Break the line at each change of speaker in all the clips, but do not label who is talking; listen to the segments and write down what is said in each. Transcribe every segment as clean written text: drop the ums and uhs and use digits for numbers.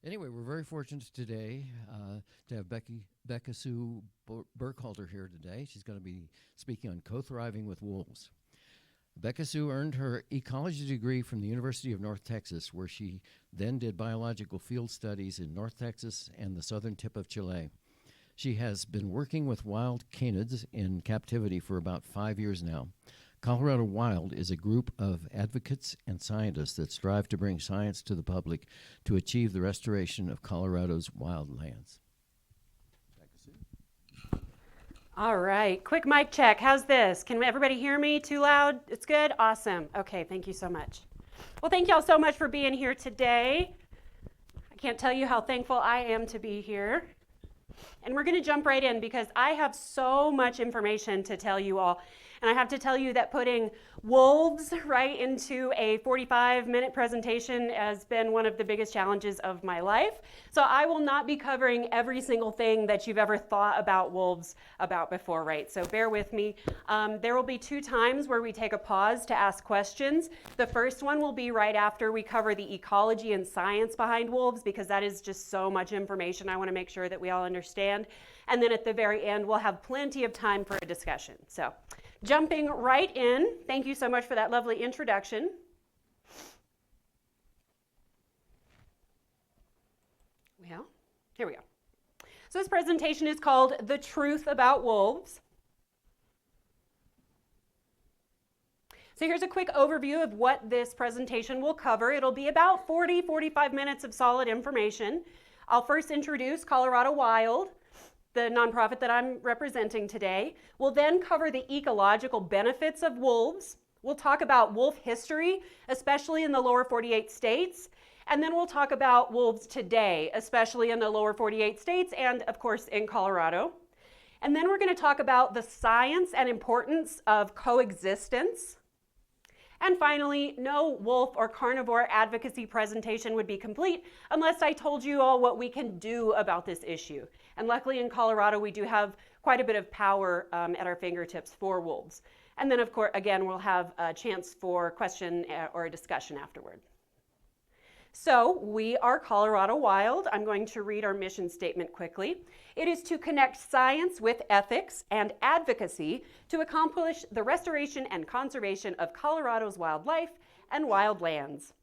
Anyway, we're very fortunate today to have Becca Sue Burkhalter here today. She's going to be speaking on co-thriving with wolves. Becca Sue earned her ecology degree from the University of North Texas, where she then did biological field studies in North Texas and the southern tip of Chile. She has been working with wild canids in captivity for about 5 years now. Colorado Wild is a group of advocates and scientists that strive to bring science to the public to achieve the restoration of Colorado's wildlands.
All right, quick mic check. How's this? Can everybody hear me? Too loud? It's good? Awesome. Okay, thank you so much. Well, thank y'all so much for being here today. I can't tell you how thankful I am to be here. And we're going to jump right in because I have so much information to tell you all. And I have to tell you that putting wolves right into a 45-minute presentation has been one of the biggest challenges of my life. So I will not be covering every single thing that you've ever thought about wolves about before, right? So bear with me. There will be 2 times where we take a pause to ask questions. The first one will be right after we cover the ecology and science behind wolves, because that is just so much information I want to make sure that we all understand. And then at the very end, we'll have plenty of time for a discussion. So jumping right in, thank you so much for that lovely introduction. Well, here we go. So this presentation is called The Truth About Wolves. So here's a quick overview of what this presentation will cover. It'll be about 45 minutes of solid information. I'll first introduce Colorado Wild, the nonprofit that I'm representing today. We'll then cover the ecological benefits of wolves. We'll talk about wolf history, especially in the lower 48 states. And then we'll talk about wolves today, especially in the lower 48 states and, of course, in Colorado. And then we're going to talk about the science and importance of coexistence. And finally, no wolf or carnivore advocacy presentation would be complete unless I told you all what we can do about this issue. And luckily in Colorado, we do have quite a bit of power at our fingertips for wolves. And then, of course, again, we'll have a chance for question or a discussion afterward. So we are Colorado Wild. I'm going to read our mission statement quickly. It is to connect science with ethics and advocacy to accomplish the restoration and conservation of Colorado's wildlife and wildlands.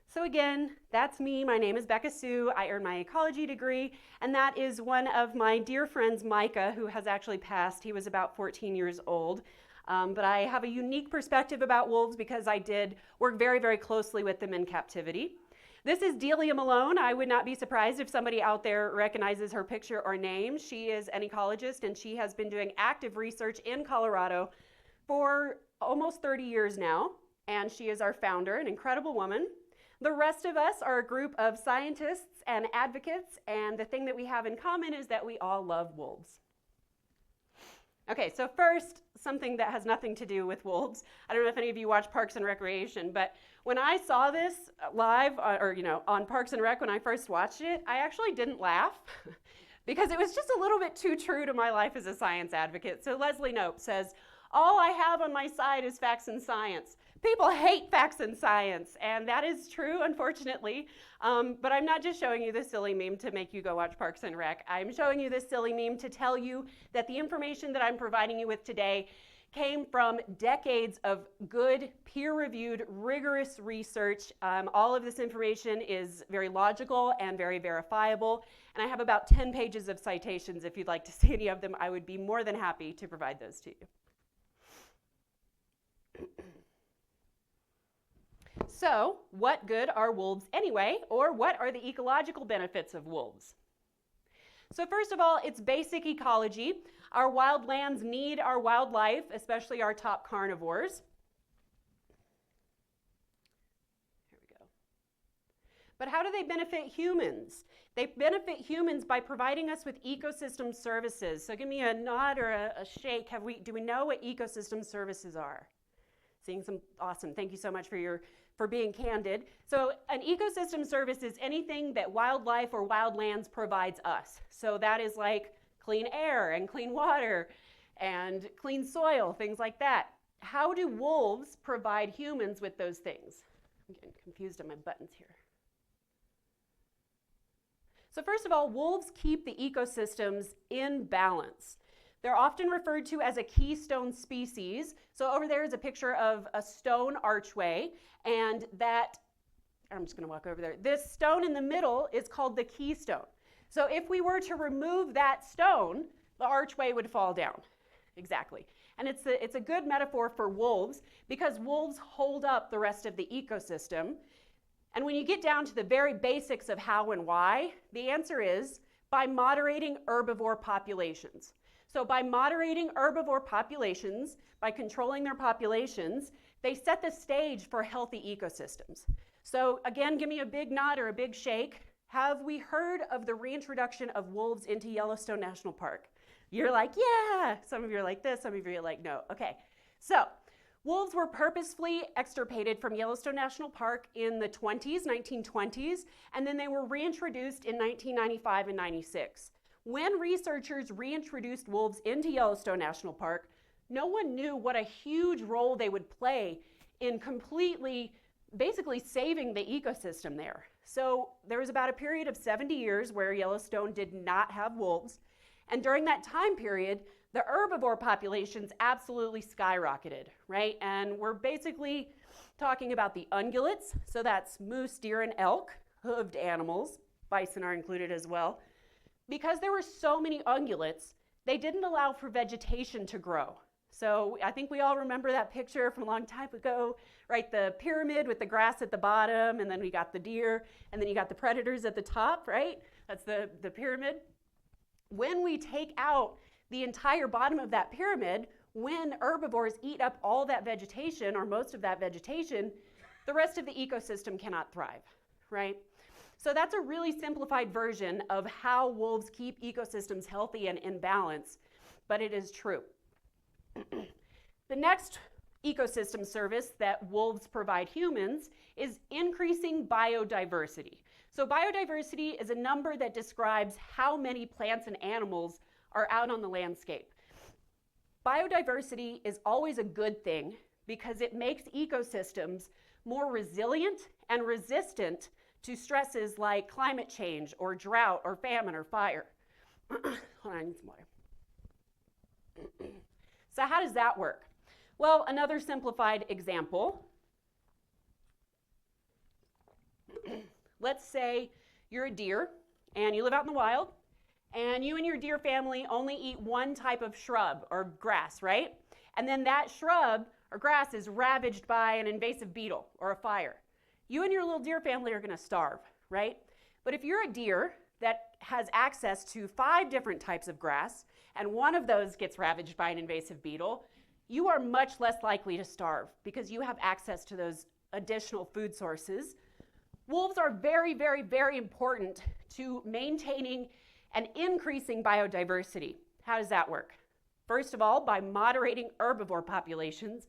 So again, that's me. My name is Becca Sue. I earned my ecology degree, and that is one of my dear friends, Micah, who has actually passed. He was about 14 years old. But I have a unique perspective about wolves because I did work very, very closely with them in captivity. This is Delia Malone. I would not be surprised if somebody out there recognizes her picture or name. She is an ecologist, and she has been doing active research in Colorado for almost 30 years now, and she is our founder, an incredible woman. The rest of us are a group of scientists and advocates, and the thing that we have in common is that we all love wolves. Okay, so first, something that has nothing to do with wolves. I don't know if any of you watch Parks and Recreation, but when I saw this live, on Parks and Rec when I first watched it, I actually didn't laugh because it was just a little bit too true to my life as a science advocate. So Leslie Knope says, "All I have on my side is facts and science." People hate facts and science, and that is true, unfortunately. But I'm not just showing you this silly meme to make you go watch Parks and Rec. I'm showing you this silly meme to tell you that the information that I'm providing you with today came from decades of good, peer-reviewed, rigorous research. All of this information is very logical and very verifiable, and I have about 10 pages of citations. If you'd like to see any of them, I would be more than happy to provide those to you. So, what good are wolves anyway, or what are the ecological benefits of wolves? So first of all, it's basic ecology. Our wildlands need our wildlife, especially our top carnivores. Here we go. But how do they benefit humans? They benefit humans by providing us with ecosystem services. So give me a nod or a shake. Do we know what ecosystem services are? Seeing some, awesome. Thank you so much for being candid. So an ecosystem service is anything that wildlife or wildlands provides us. So that is like clean air and clean water and clean soil, things like that. How do wolves provide humans with those things? I'm getting confused on my buttons here. So first of all, wolves keep the ecosystems in balance. They're often referred to as a keystone species. So over there is a picture of a stone archway, and I'm just going to walk over there. This stone in the middle is called the keystone. So if we were to remove that stone, the archway would fall down. Exactly. And it's a good metaphor for wolves because wolves hold up the rest of the ecosystem. And when you get down to the very basics of how and why, the answer is by moderating herbivore populations. So by moderating herbivore populations, by controlling their populations, they set the stage for healthy ecosystems. So again, give me a big nod or a big shake. Have we heard of the reintroduction of wolves into Yellowstone National Park? You're like, yeah. Some of you are like this, some of you are like, no. Okay, so wolves were purposefully extirpated from Yellowstone National Park in the 1920s, and then they were reintroduced in 1995 and 96. When researchers reintroduced wolves into Yellowstone National Park, no one knew what a huge role they would play in basically saving the ecosystem there. So there was about a period of 70 years where Yellowstone did not have wolves. And during that time period, the herbivore populations absolutely skyrocketed, right? And we're basically talking about the ungulates. So that's moose, deer, and elk, hooved animals. Bison are included as well. Because there were so many ungulates, they didn't allow for vegetation to grow. So I think we all remember that picture from a long time ago, right? The pyramid with the grass at the bottom, and then we got the deer, and then you got the predators at the top, right? That's the pyramid. When we take out the entire bottom of that pyramid, when herbivores eat up all that vegetation, or most of that vegetation, the rest of the ecosystem cannot thrive, right? So that's a really simplified version of how wolves keep ecosystems healthy and in balance, but it is true. The next ecosystem service that wolves provide humans is increasing biodiversity. So biodiversity is a number that describes how many plants and animals are out on the landscape. Biodiversity is always a good thing because it makes ecosystems more resilient and resistant to stresses like climate change or drought or famine or fire. Hold on, I need some water. So how does that work? Well, another simplified example. Let's say you're a deer and you live out in the wild and you and your deer family only eat one type of shrub or grass, right? And then that shrub or grass is ravaged by an invasive beetle or a fire. You and your little deer family are going to starve, right? But if you're a deer that has access to 5 different types of grass and one of those gets ravaged by an invasive beetle, you are much less likely to starve because you have access to those additional food sources. Wolves are very, very, very important to maintaining and increasing biodiversity. How does that work? First of all, by moderating herbivore populations,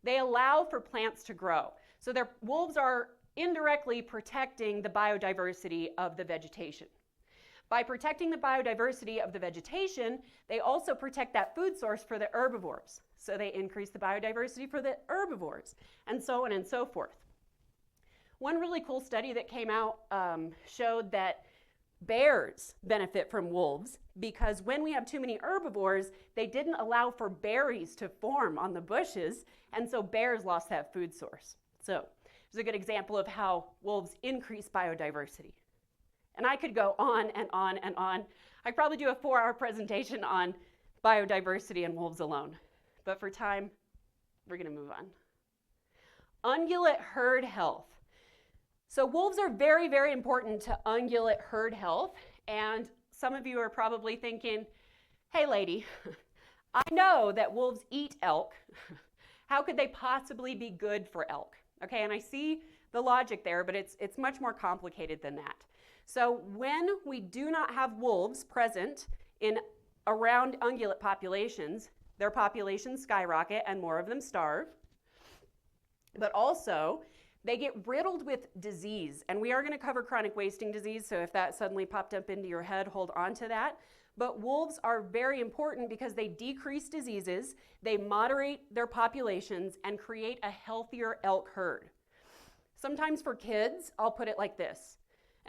they allow for plants to grow. So wolves are indirectly protecting the biodiversity of the vegetation. By protecting the biodiversity of the vegetation, they also protect that food source for the herbivores. So they increase the biodiversity for the herbivores, and so on and so forth. One really cool study that came out showed that bears benefit from wolves because when we have too many herbivores, they didn't allow for berries to form on the bushes, and so bears lost that food source. So it's a good example of how wolves increase biodiversity. And I could go on and on and on. I could probably do a 4-hour presentation on biodiversity and wolves alone. But for time, we're going to move on. Ungulate herd health. So wolves are very, very important to ungulate herd health. And some of you are probably thinking, hey lady, I know that wolves eat elk. How could they possibly be good for elk? Okay, and I see the logic there, but it's much more complicated than that. So when we do not have wolves present around ungulate populations, their populations skyrocket and more of them starve. But also, they get riddled with disease. And we are going to cover chronic wasting disease, so if that suddenly popped up into your head, hold on to that. But wolves are very important because they decrease diseases, they moderate their populations, and create a healthier elk herd. Sometimes for kids, I'll put it like this.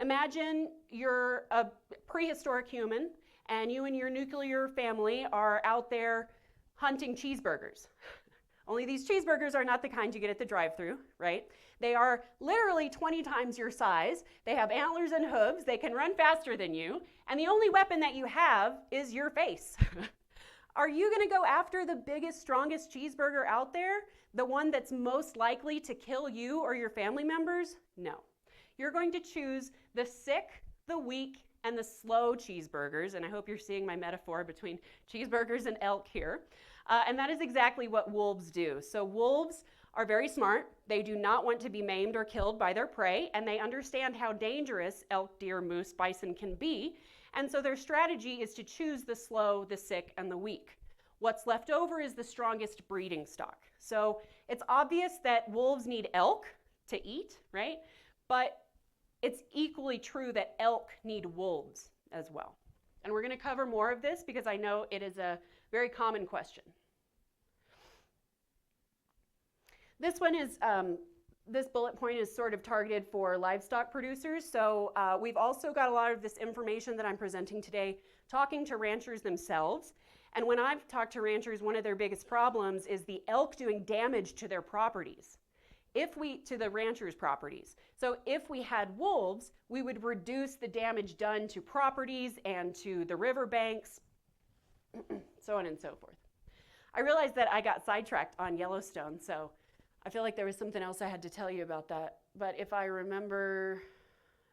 Imagine you're a prehistoric human and you and your nuclear family are out there hunting cheeseburgers. Only these cheeseburgers are not the kind you get at the drive-thru, right? They are literally 20 times your size. They have antlers and hooves. They can run faster than you. And the only weapon that you have is your face. Are you going to go after the biggest, strongest cheeseburger out there? The one that's most likely to kill you or your family members? No. You're going to choose the sick, the weak, and the slow cheeseburgers. And I hope you're seeing my metaphor between cheeseburgers and elk here. And that is exactly what wolves do. So wolves are very smart. They do not want to be maimed or killed by their prey, and they understand how dangerous elk, deer, moose, bison can be. And so their strategy is to choose the slow, the sick, and the weak. What's left over is the strongest breeding stock. So it's obvious that wolves need elk to eat, right? But it's equally true that elk need wolves as well. And we're going to cover more of this because I know it is a very common question. This one is, this bullet point is sort of targeted for livestock producers. So we've also got a lot of this information that I'm presenting today talking to ranchers themselves. And when I've talked to ranchers, one of their biggest problems is the elk doing damage to their properties. To the ranchers' properties. So if we had wolves, we would reduce the damage done to properties and to the riverbanks, so on and so forth. I realized that I got sidetracked on Yellowstone, so I feel like there was something else I had to tell you about that. But if I remember,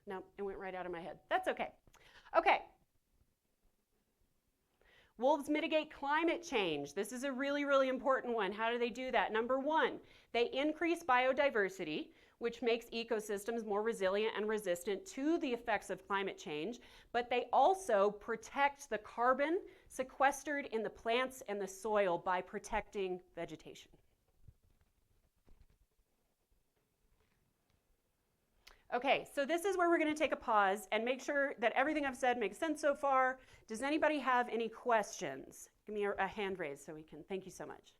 no, it went right out of my head. That's okay. Okay. Wolves mitigate climate change. This is a really, really important one. How do they do that? Number one, they increase biodiversity, which makes ecosystems more resilient and resistant to the effects of climate change, but they also protect the carbon sequestered in the plants and the soil by protecting vegetation. Okay, so this is where we're going to take a pause and make sure that everything I've said makes sense so far. Does anybody have any questions? Give me a hand raise so we can. Thank you so much.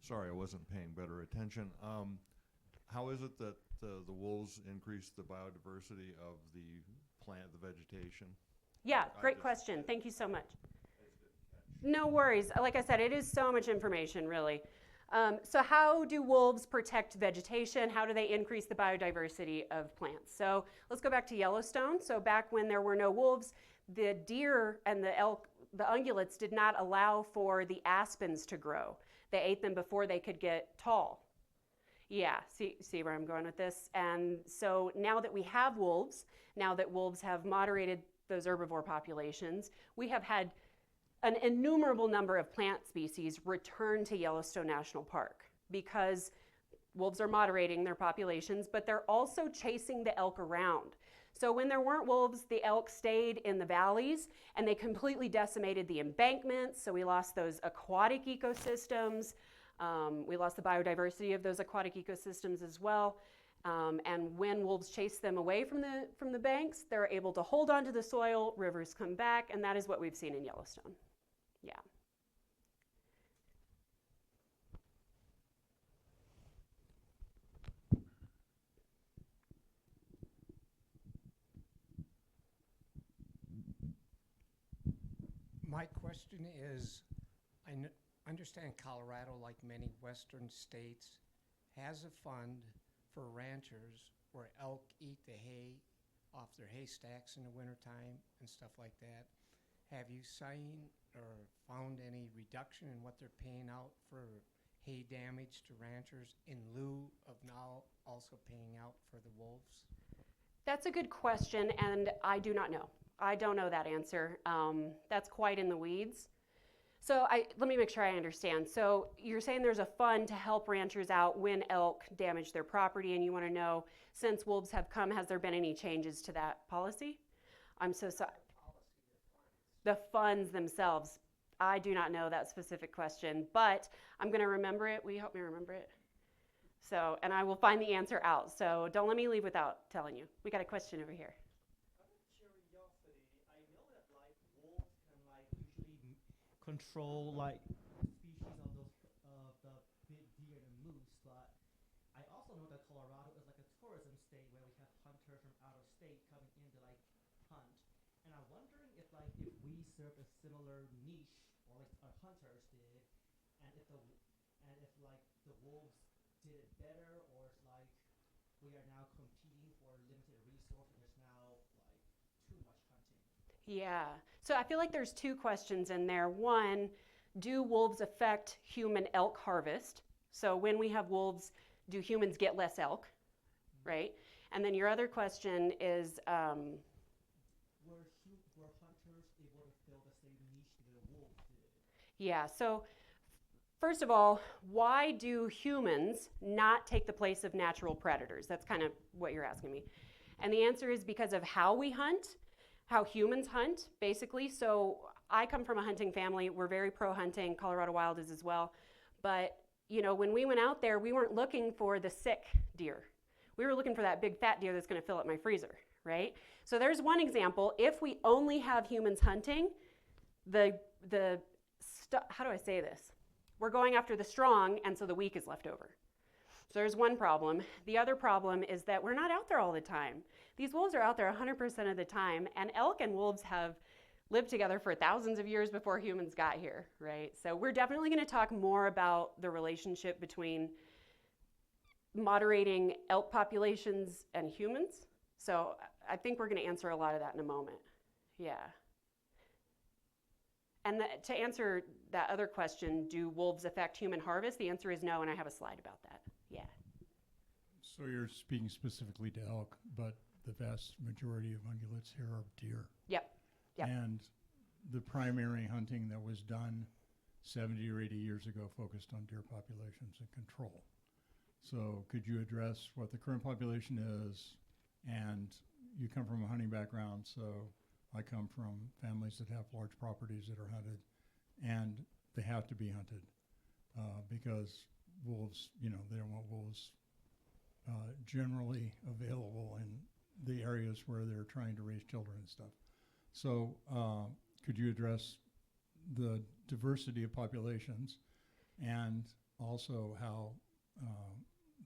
Sorry, I wasn't paying better attention. How is it that the wolves increase the biodiversity of the plant, the vegetation?
Yeah, great question. Thank you so much. No worries. Like I said, it is so much information, really. So how do wolves protect vegetation? How do they increase the biodiversity of plants? So let's go back to Yellowstone. So back when there were no wolves, the deer and the elk, the ungulates did not allow for the aspens to grow. They ate them before they could get tall. Yeah, see where I'm going with this? And so now that we have wolves, now that wolves have moderated those herbivore populations, we have had an innumerable number of plant species return to Yellowstone National Park because wolves are moderating their populations, but they're also chasing the elk around. So when there weren't wolves, the elk stayed in the valleys and they completely decimated the embankments. So we lost those aquatic ecosystems. We lost the biodiversity of those aquatic ecosystems as well. And when wolves chase them away from the banks, they're able to hold onto the soil, rivers come back, and that is what we've seen in Yellowstone. Yeah.
My question is, I understand Colorado, like many western states, has a fund for ranchers where elk eat the hay off their haystacks in the wintertime and stuff like that. Have you seen or found any reduction in what they're paying out for hay damage to ranchers in lieu of now also paying out for the wolves?
That's a good question, and I do not know. I don't know that answer. That's quite in the weeds. So let me make sure I understand. So you're saying there's a fund to help ranchers out when elk damage their property, and you want to know, since wolves have come, has there been any changes to that policy? I'm so sorry. The funds themselves. I do not know that specific question, but I'm going to remember it. Will you help me remember it? So, and I will find the answer out. So don't let me leave without telling you. We got a question over here.
Curiosity, I know that like wolves can like usually control like species of those the big deer and moose, but state coming in to like hunt, and I'm wondering if like if we serve a similar niche or like our hunters did, and if like the wolves did it better, or it's like we are now competing for limited resource and there's now like too much hunting.
Yeah. So I feel like there's two questions in there. One, do wolves affect human elk harvest? So when we have wolves, do humans get less elk, right? And then your other question is,
Were hunters able to fill the same niche the wolves did?
yeah, so first of all, why do humans not take the place of natural predators? That's kind of what you're asking me. And the answer is because of how we hunt, how humans hunt, basically. So I come from a hunting family. We're very pro-hunting. Colorado Wild is as well. But, you know, when we went out there, we weren't looking for the sick deer. We were looking for that big fat deer that's going to fill up my freezer, right? So there's one example. If we only have humans hunting, how do I say this? We're going after the strong, and so the weak is left over. So there's one problem. The other problem is that we're not out there all the time. These wolves are out there 100% of the time, and elk and wolves have lived together for thousands of years before humans got here, right? So we're definitely going to talk more about the relationship between moderating elk populations and humans. So I think we're going to answer a lot of that in a moment. Yeah. And to answer that other question, do wolves affect human harvest? The answer is no, and I have a slide about that. Yeah.
So you're speaking specifically to elk, but the vast majority of ungulates here are deer.
Yep. Yep.
And the primary hunting that was done 70 or 80 years ago focused on deer populations and control. So could you address what the current population is? And you come from a hunting background, so I come from families that have large properties that are hunted, and they have to be hunted because wolves, you know, they don't want wolves generally available in the areas where they're trying to raise children and stuff. So could you address the diversity of populations and also how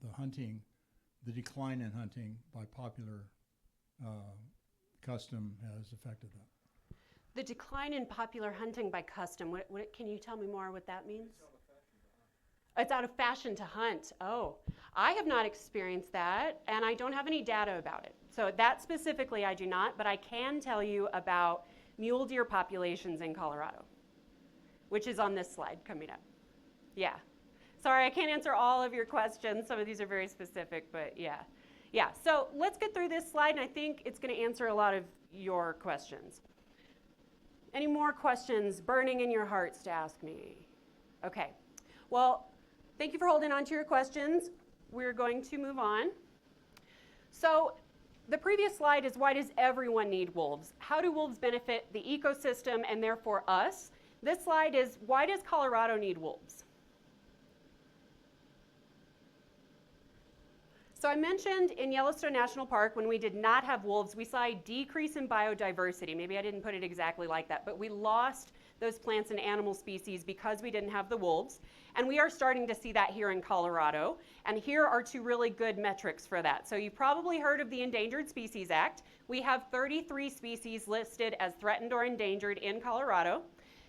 the decline in hunting by popular custom has affected that?
The decline in popular hunting by custom, can you tell me more what that means? It's out of fashion to hunt. Oh, I have not experienced that, and I don't have any data about it. So that specifically I do not, but I can tell you about mule deer populations in Colorado, which is on this slide coming up. Yeah. Sorry, I can't answer all of your questions. Some of these are very specific, but yeah. Yeah, so let's get through this slide, and I think it's going to answer a lot of your questions. Any more questions burning in your hearts to ask me? Okay. Well, thank you for holding on to your questions. We're going to move on. So the previous slide is, why does everyone need wolves? How do wolves benefit the ecosystem and therefore us? This slide is, why does Colorado need wolves? So I mentioned in Yellowstone National Park, when we did not have wolves, we saw a decrease in biodiversity. Maybe I didn't put it exactly like that, but we lost those plants and animal species because we didn't have the wolves. And we are starting to see that here in Colorado. And here are two really good metrics for that. So you've probably heard of the Endangered Species Act. We have 33 species listed as threatened or endangered in Colorado.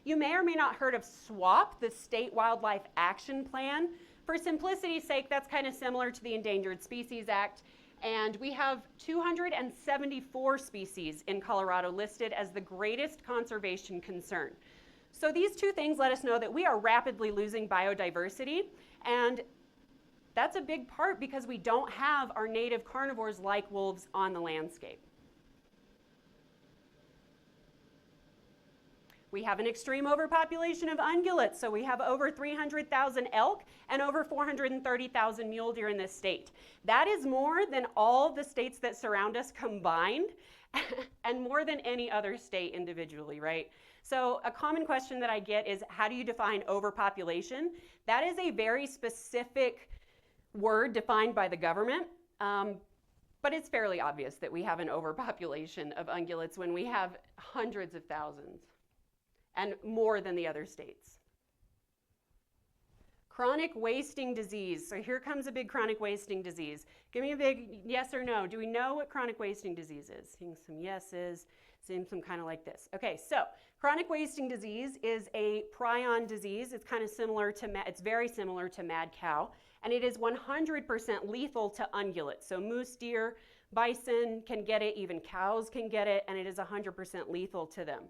You may or may not heard of SWAP, the State Wildlife Action Plan. For simplicity's sake, that's kind of similar to the Endangered Species Act. And we have 274 species in Colorado listed as the greatest conservation concern. So these two things let us know that we are rapidly losing biodiversity, and that's a big part because we don't have our native carnivores like wolves on the landscape. We have an extreme overpopulation of ungulates, so we have over 300,000 elk and over 430,000 mule deer in this state. That is more than all the states that surround us combined and more than any other state individually, right? So a common question that I get is, how do you define overpopulation? That is a very specific word defined by the government, but it's fairly obvious that we have an overpopulation of ungulates when we have hundreds of thousands and more than the other states. Chronic wasting disease. So here comes a big chronic wasting disease. Give me a big yes or no. Do we know what chronic wasting disease is? Seeing some yeses, seeing some kind of like this. Okay, so chronic wasting disease is a prion disease. It's kind of similar to, it's very similar to mad cow, and it is 100% lethal to ungulates. So moose, deer, bison can get it, even cows can get it, and it is 100% lethal to them.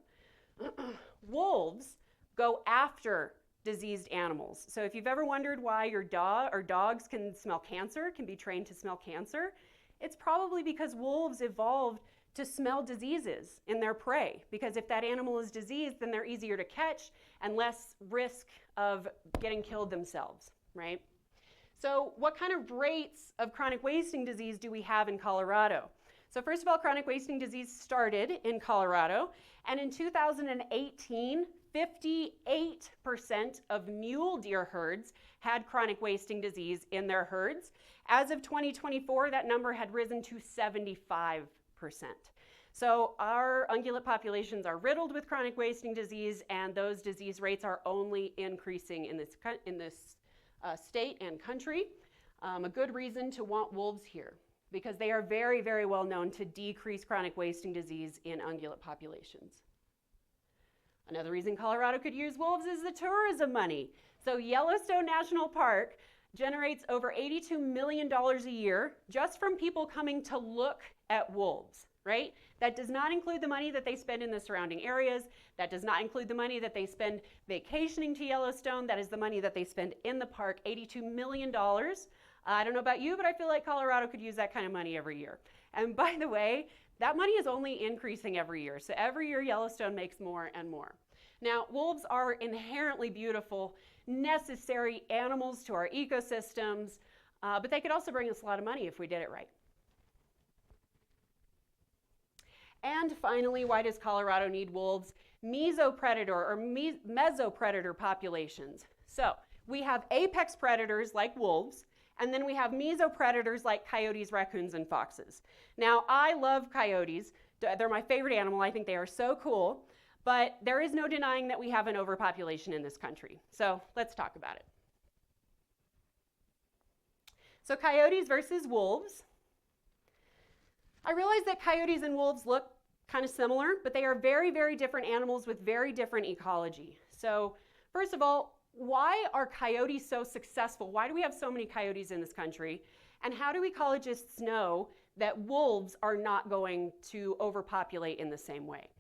Wolves go after diseased animals. So if you've ever wondered why your dog or dogs can smell cancer, can be trained to smell cancer, it's probably because wolves evolved to smell diseases in their prey. Because if that animal is diseased, then they're easier to catch and less risk of getting killed themselves, right? So what kind of rates of chronic wasting disease do we have in Colorado? So first of all, chronic wasting disease started in Colorado, and in 2018, 58% of mule deer herds had chronic wasting disease in their herds. As of 2024, that number had risen to 75%. So our ungulate populations are riddled with chronic wasting disease, and those disease rates are only increasing in this state and country. A good reason to want wolves here, because they are very, very well known to decrease chronic wasting disease in ungulate populations. Another reason Colorado could use wolves is the tourism money. So Yellowstone National Park generates over $82 million a year just from people coming to look at wolves, right? That does not include the money that they spend in the surrounding areas. That does not include the money that they spend vacationing to Yellowstone. That is the money that they spend in the park, $82 million. I don't know about you, but I feel like Colorado could use that kind of money every year. And by the way, that money is only increasing every year. So every year Yellowstone makes more and more. Now, wolves are inherently beautiful, necessary animals to our ecosystems, but they could also bring us a lot of money if we did it right. And finally, why does Colorado need wolves? Mesopredator or mesopredator populations. So we have apex predators like wolves, and then we have mesopredators like coyotes, raccoons, and foxes. Now, I love coyotes. They're my favorite animal. I think they are so cool. But there is no denying that we have an overpopulation in this country. So let's talk about it. So coyotes versus wolves. I realize that coyotes and wolves look kind of similar, but they are very, very different animals with very different ecology. So first of all, why are coyotes so successful? Why do we have so many coyotes in this country? And how do ecologists know that wolves are not going to overpopulate in the same way?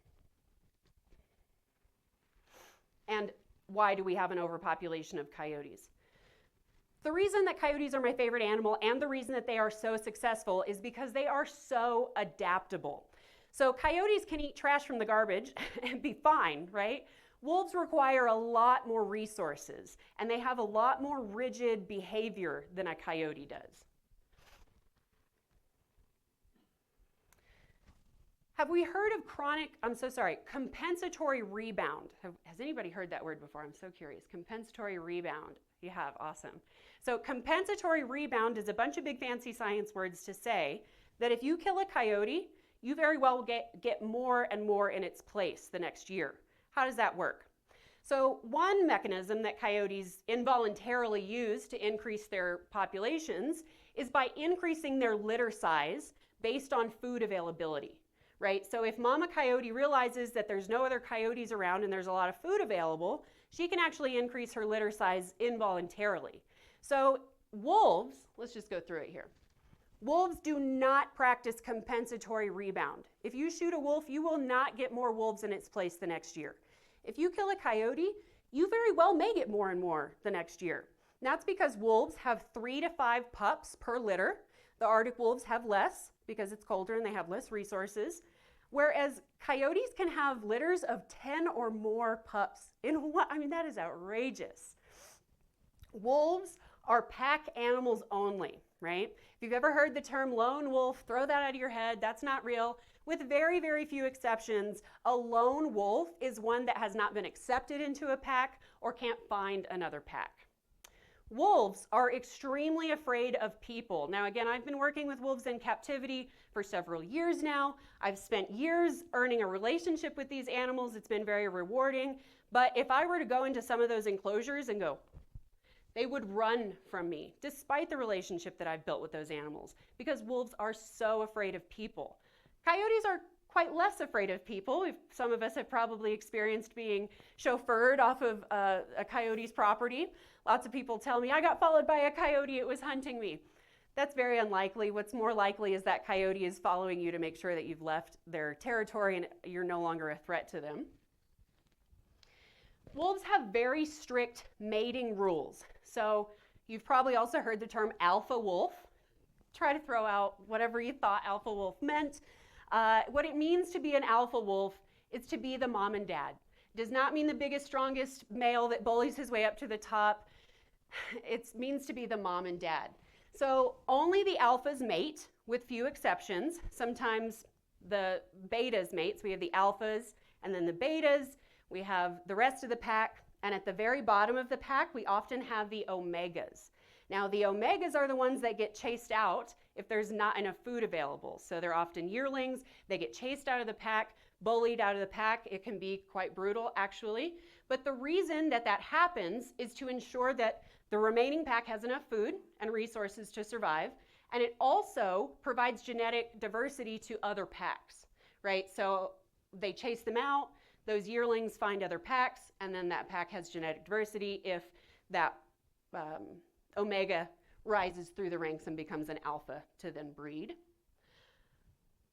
And why do we have an overpopulation of coyotes? The reason that coyotes are my favorite animal and the reason that they are so successful is because they are so adaptable. So coyotes can eat trash from the garbage and be fine, right? Wolves require a lot more resources, and they have a lot more rigid behavior than a coyote does. Have we heard of compensatory rebound? Has anybody heard that word before? I'm so curious. Compensatory rebound. You have, awesome. So compensatory rebound is a bunch of big fancy science words to say that if you kill a coyote, you very well get more and more in its place the next year. How does that work? So one mechanism that coyotes involuntarily use to increase their populations is by increasing their litter size based on food availability. Right? So if Mama Coyote realizes that there's no other coyotes around and there's a lot of food available, she can actually increase her litter size involuntarily. So wolves, let's just go through it here. Wolves do not practice compensatory rebound. If you shoot a wolf, you will not get more wolves in its place the next year. If you kill a coyote, you very well may get more and more the next year. And that's because wolves have 3 to 5 pups per litter. The Arctic wolves have less because it's colder and they have less resources, whereas coyotes can have litters of 10 or more pups in one. I mean, that is outrageous. Wolves are pack animals only, right? If you've ever heard the term lone wolf, throw that out of your head. That's not real. With very, very few exceptions, a lone wolf is one that has not been accepted into a pack or can't find another pack. Wolves are extremely afraid of people. Now, again, I've been working with wolves in captivity for several years now. I've spent years earning a relationship with these animals. It's been very rewarding. But if I were to go into some of those enclosures and go, They would run from me, despite the relationship that I've built with those animals, because wolves are so afraid of people. Coyotes are quite less afraid of people. Some of us have probably experienced being chauffeured off of a coyote's property. Lots of people tell me, I got followed by a coyote, it was hunting me. That's very unlikely. What's more likely is that coyote is following you to make sure that you've left their territory and you're no longer a threat to them. Wolves have very strict mating rules. So you've probably also heard the term alpha wolf. Try to throw out whatever you thought alpha wolf meant. What it means to be an alpha wolf is to be the mom and dad. It does not mean the biggest, strongest male that bullies his way up to the top. It means to be the mom and dad. So only the alphas mate, with few exceptions. Sometimes the betas mate. So we have the alphas and then the betas. We have the rest of the pack. And at the very bottom of the pack, we often have the omegas. Now, the omegas are the ones that get chased out if there's not enough food available. So they're often yearlings. They get chased out of the pack, bullied out of the pack. It can be quite brutal, actually. But the reason that that happens is to ensure that the remaining pack has enough food and resources to survive. And it also provides genetic diversity to other packs, right? So they chase them out. Those yearlings find other packs, and then that pack has genetic diversity if that omega rises through the ranks and becomes an alpha to then breed.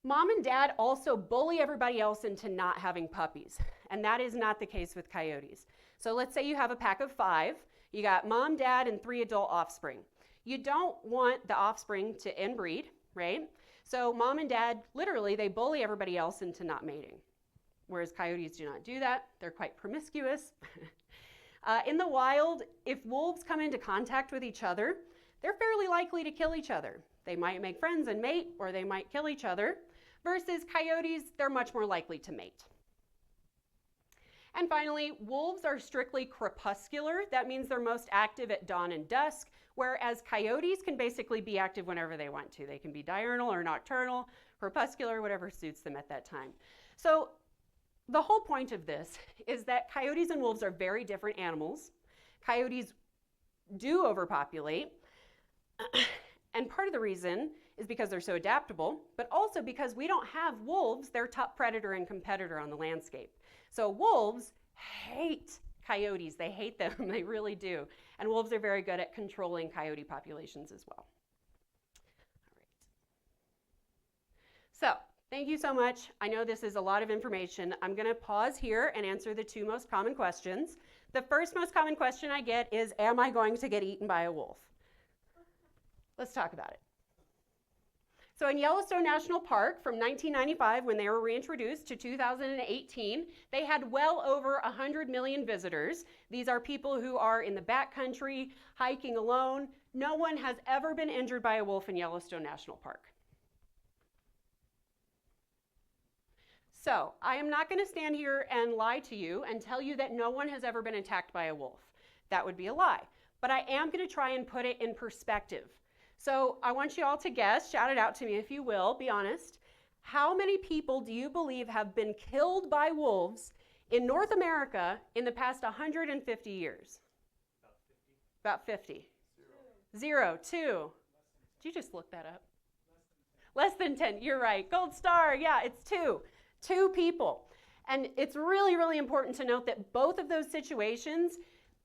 Mom and dad also bully everybody else into not having puppies, and that is not the case with coyotes. So let's say you have a pack of 5. You got mom, dad, and 3 adult offspring. You don't want the offspring to inbreed, right? So mom and dad, literally, they bully everybody else into not mating, whereas coyotes do not do that. They're quite promiscuous. In the wild, if wolves come into contact with each other, they're fairly likely to kill each other. They might make friends and mate, or they might kill each other, versus coyotes, they're much more likely to mate. And finally, wolves are strictly crepuscular. That means they're most active at dawn and dusk, whereas coyotes can basically be active whenever they want to. They can be diurnal or nocturnal, crepuscular, whatever suits them at that time. So the whole point of this is that coyotes and wolves are very different animals. Coyotes do overpopulate, and part of the reason is because they're so adaptable, but also because we don't have wolves, their top predator and competitor on the landscape. So wolves hate coyotes. They hate them. They really do. And wolves are very good at controlling coyote populations as well. All right. So thank you so much. I know this is a lot of information. I'm going to pause here and answer the 2 most common questions. The first most common question I get is, am I going to get eaten by a wolf? Let's talk about it. So in Yellowstone National Park from 1995, when they were reintroduced, to 2018, they had well over 100 million visitors. These are people who are in the backcountry, hiking alone. No one has ever been injured by a wolf in Yellowstone National Park. So I am not going to stand here and lie to you and tell you that no one has ever been attacked by a wolf. That would be a lie. But I am going to try and put it in perspective. So I want you all to guess, shout it out to me if you will, be honest. How many people do you believe have been killed by wolves in North America in the past 150 years? About 50. 0. 2. Did you just look that up? Less than 10. You're right. Gold star. Yeah, it's 2. 2 people. And it's really, really important to note that both of those situations,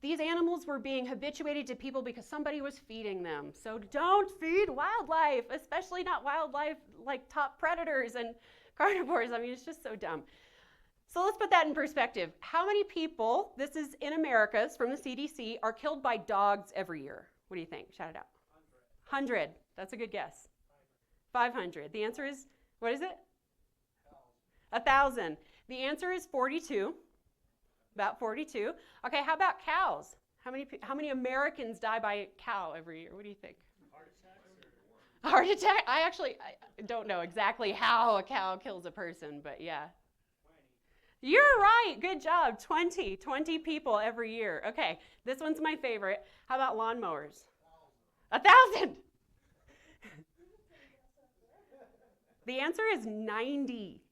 these animals were being habituated to people because somebody was feeding them. So don't feed wildlife, especially not wildlife like top predators and carnivores. I mean, it's just so dumb. So let's put that in perspective. How many people, this is in America, from the CDC, are killed by dogs every year? What do you think? Shout it out. 100. That's a good guess. 500. The answer is, what is it? 1,000. The answer is 42. About 42. Okay, how about cows? How many Americans die by a cow every year? What do you think? Heart attack? I don't know exactly how a cow kills a person, but yeah. 20. You're right. Good job. 20 people every year. Okay, this one's my favorite. How about lawnmowers? 1,000. The answer is 90.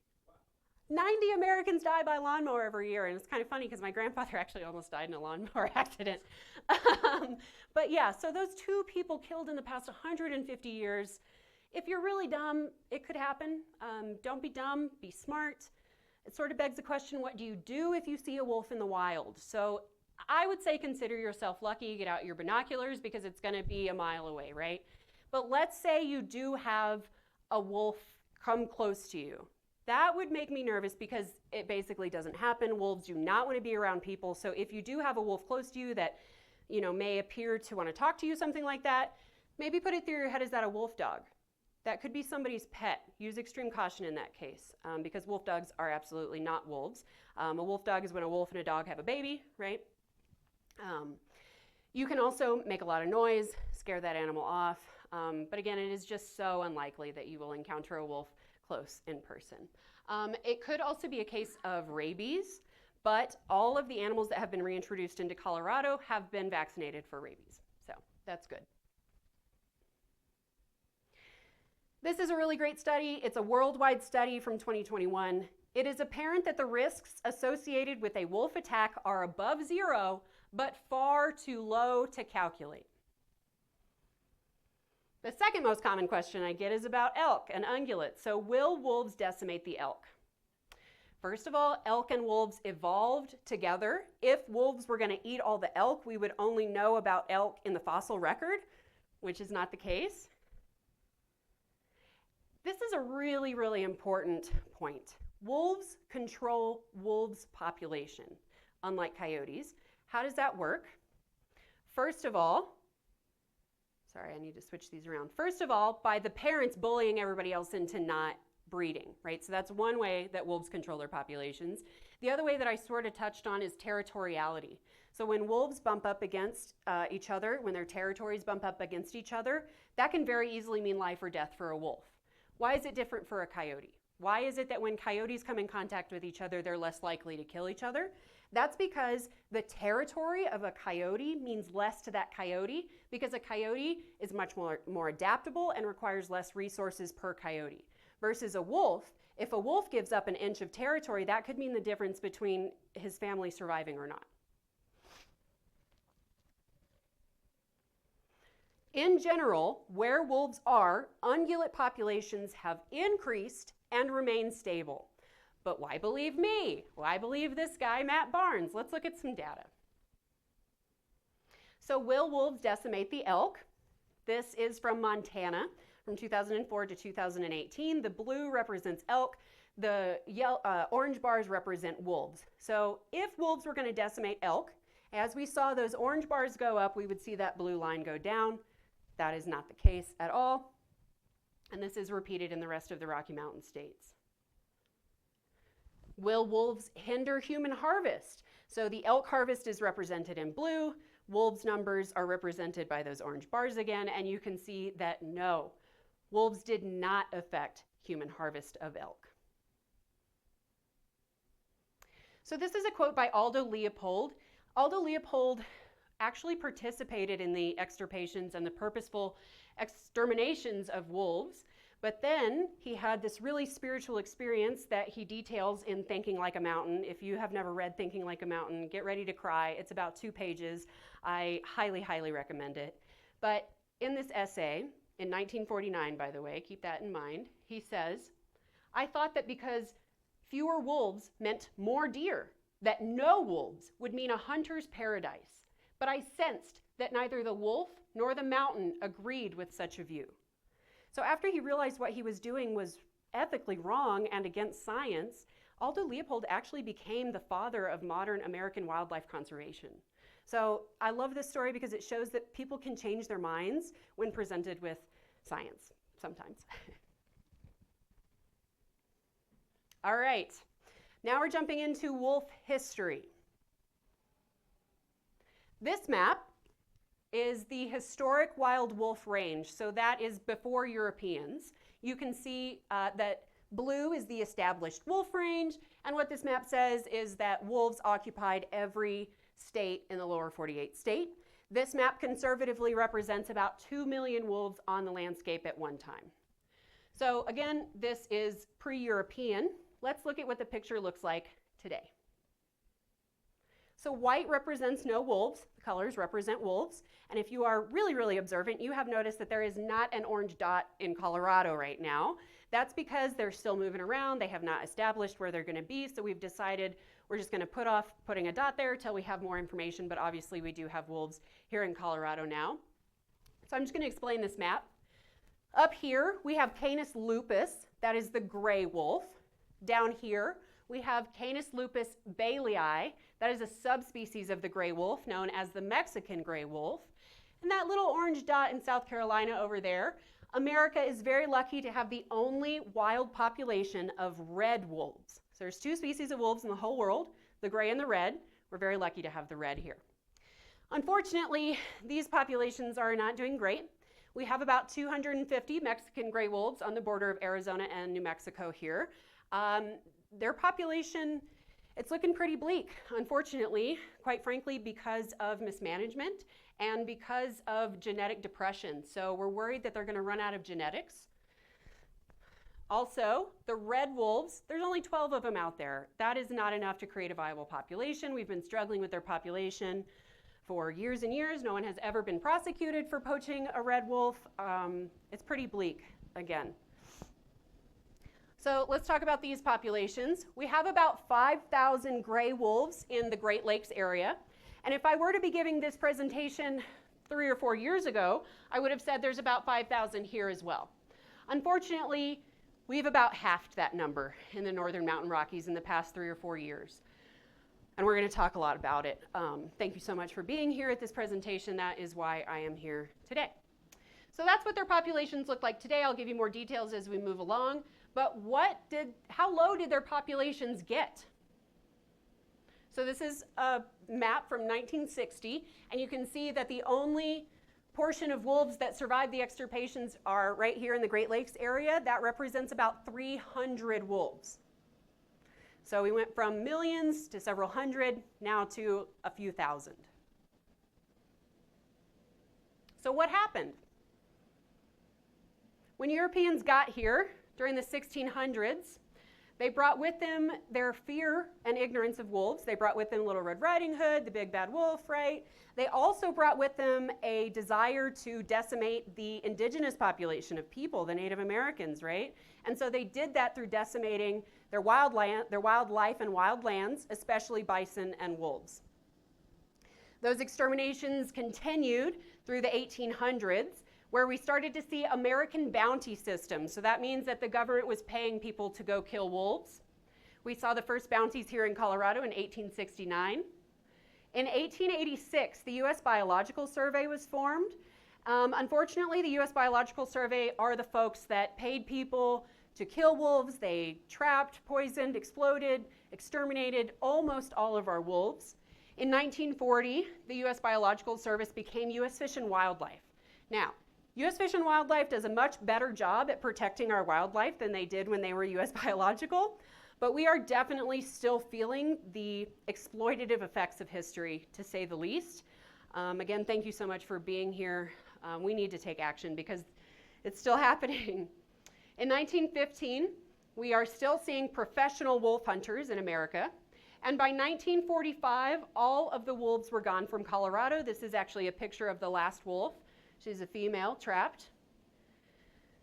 90 Americans die by lawnmower every year, and it's kind of funny because my grandfather actually almost died in a lawnmower accident. But yeah, so those 2 people killed in the past 150 years. If you're really dumb, it could happen. Don't be dumb, be smart. It sort of begs the question, what do you do if you see a wolf in the wild? So I would say consider yourself lucky, get out your binoculars because it's going to be a mile away, right? But let's say you do have a wolf come close to you. That would make me nervous because it basically doesn't happen. Wolves do not want to be around people. So if you do have a wolf close to you that, you know, may appear to want to talk to you, something like that, maybe put it through your head, is that a wolf dog? That could be somebody's pet. Use extreme caution in that case because wolf dogs are absolutely not wolves. A wolf dog is when a wolf and a dog have a baby, right? You can also make a lot of noise, scare that animal off. But again, it is just so unlikely that you will encounter a wolf close in person. It could also be a case of rabies, but all of the animals that have been reintroduced into Colorado have been vaccinated for rabies. So that's good. This is a really great study. It's a worldwide study from 2021. It is apparent that the risks associated with a wolf attack are above 0, but far too low to calculate. The second most common question I get is about elk and ungulates. So will wolves decimate the elk? First of all, elk and wolves evolved together. If wolves were going to eat all the elk, we would only know about elk in the fossil record, which is not the case. This is a really, really important point. Wolves control wolves' population, unlike coyotes. How does that work? First of all, sorry, I need to switch these around. First of all, by the parents bullying everybody else into not breeding, right? So that's one way that wolves control their populations. The other way that I sort of touched on is territoriality. So when wolves bump up against each other, when their territories bump up against each other, that can very easily mean life or death for a wolf. Why is it different for a coyote? Why is it that when coyotes come in contact with each other, they're less likely to kill each other? That's because the territory of a coyote means less to that coyote because a coyote is much more adaptable and requires less resources per coyote. Versus a wolf, if a wolf gives up an inch of territory, that could mean the difference between his family surviving or not. In general, where wolves are, ungulate populations have increased and remain stable. But why believe me? Why believe this guy, Matt Barnes? Let's look at some data. So will wolves decimate the elk? This is from Montana from 2004 to 2018. The blue represents elk. The orange bars represent wolves. So if wolves were going to decimate elk, as we saw those orange bars go up, we would see that blue line go down. That is not the case at all. And this is repeated in the rest of the Rocky Mountain states. Will wolves hinder human harvest? So the elk harvest is represented in blue. Wolves' numbers are represented by those orange bars again. And you can see that no, wolves did not affect human harvest of elk. So this is a quote by Aldo Leopold. Aldo Leopold actually participated in the extirpations and the purposeful exterminations of wolves, but then he had this really spiritual experience that he details in Thinking Like a Mountain. If you have never read Thinking Like a Mountain, get ready to cry. It's about 2 pages. I highly, highly recommend it. But in this essay, in 1949, by the way, keep that in mind, he says, I thought that because fewer wolves meant more deer, that no wolves would mean a hunter's paradise. But I sensed that neither the wolf nor the mountain agreed with such a view. So after he realized what he was doing was ethically wrong and against science, Aldo Leopold actually became the father of modern American wildlife conservation. So I love this story because it shows that people can change their minds when presented with science, sometimes. All right, now we're jumping into wolf history. This map is the historic wild wolf range, so that is before Europeans. You can see that blue is the established wolf range, and what this map says is that wolves occupied every state in the lower 48 state. This map conservatively represents about 2 million wolves on the landscape at one time. So again, this is pre-European. let's look at what the picture looks like today. So white represents no wolves. The colors represent wolves. And if you are really, really observant, you have noticed that there is not an orange dot in Colorado right now. That's because they're still moving around. They have not established where they're going to be. So we've decided we're just going to put off putting a dot there until we have more information. But obviously we do have wolves here in Colorado now. So I'm just going to explain this map. Up here we have Canis lupus. That is the gray wolf. Down here we have Canis lupus baileyii. That is a subspecies of the gray wolf known as the Mexican gray wolf. And that little orange dot in South Carolina over there, America is very lucky to have the only wild population of red wolves. So there's 2 species of wolves in the whole world, the gray and the red. We're very lucky to have the red here. Unfortunately, these populations are not doing great. We have about 250 Mexican gray wolves on the border of Arizona and New Mexico here. Their population, it's looking pretty bleak, unfortunately, quite frankly, because of mismanagement and because of genetic depression. So we're worried that they're going to run out of genetics. Also, the red wolves, there's only 12 of them out there. That is not enough to create a viable population. We've been struggling with their population for years and years. No one has ever been prosecuted for poaching a red wolf. It's pretty bleak, again. So let's talk about these populations. We have about 5,000 gray wolves in the Great Lakes area. And if I were to be giving this presentation 3 or 4 years ago, I would have said there's about 5,000 here as well. Unfortunately, we've about halved that number in the Northern Mountain Rockies in the past 3 or 4 years. And we're going to talk a lot about it. Thank you so much for being here at this presentation. That is why I am here today. So that's what their populations look like today. I'll give you more details as we move along. But how low did their populations get? So this is a map from 1960, and you can see that the only portion of wolves that survived the extirpations are right here in the Great Lakes area. That represents about 300 wolves. So we went from millions to several hundred, now to a few thousand. So what happened? When Europeans got here during the 1600s, they brought with them their fear and ignorance of wolves. They brought with them Little Red Riding Hood, the big bad wolf, right? They also brought with them a desire to decimate the indigenous population of people, the Native Americans, right? And so they did that through decimating their wildlife and wild lands, especially bison and wolves. Those exterminations continued through the 1800s, where we started to see American bounty systems. So that means that the government was paying people to go kill wolves. We saw the first bounties here in Colorado in 1869. In 1886, the U.S. Biological Survey was formed. Unfortunately, the U.S. Biological Survey are the folks that paid people to kill wolves. They trapped, poisoned, exploded, exterminated almost all of our wolves. In 1940, the U.S. Biological Service became U.S. Fish and Wildlife. Now, U.S. Fish and Wildlife does a much better job at protecting our wildlife than they did when they were U.S. Biological, but we are definitely still feeling the exploitative effects of history, to say the least. Again, thank you so much for being here. We need to take action because it's still happening. In 1915, we are still seeing professional wolf hunters in America. And by 1945, all of the wolves were gone from Colorado. This is actually a picture of the last wolf. She's a female trapped.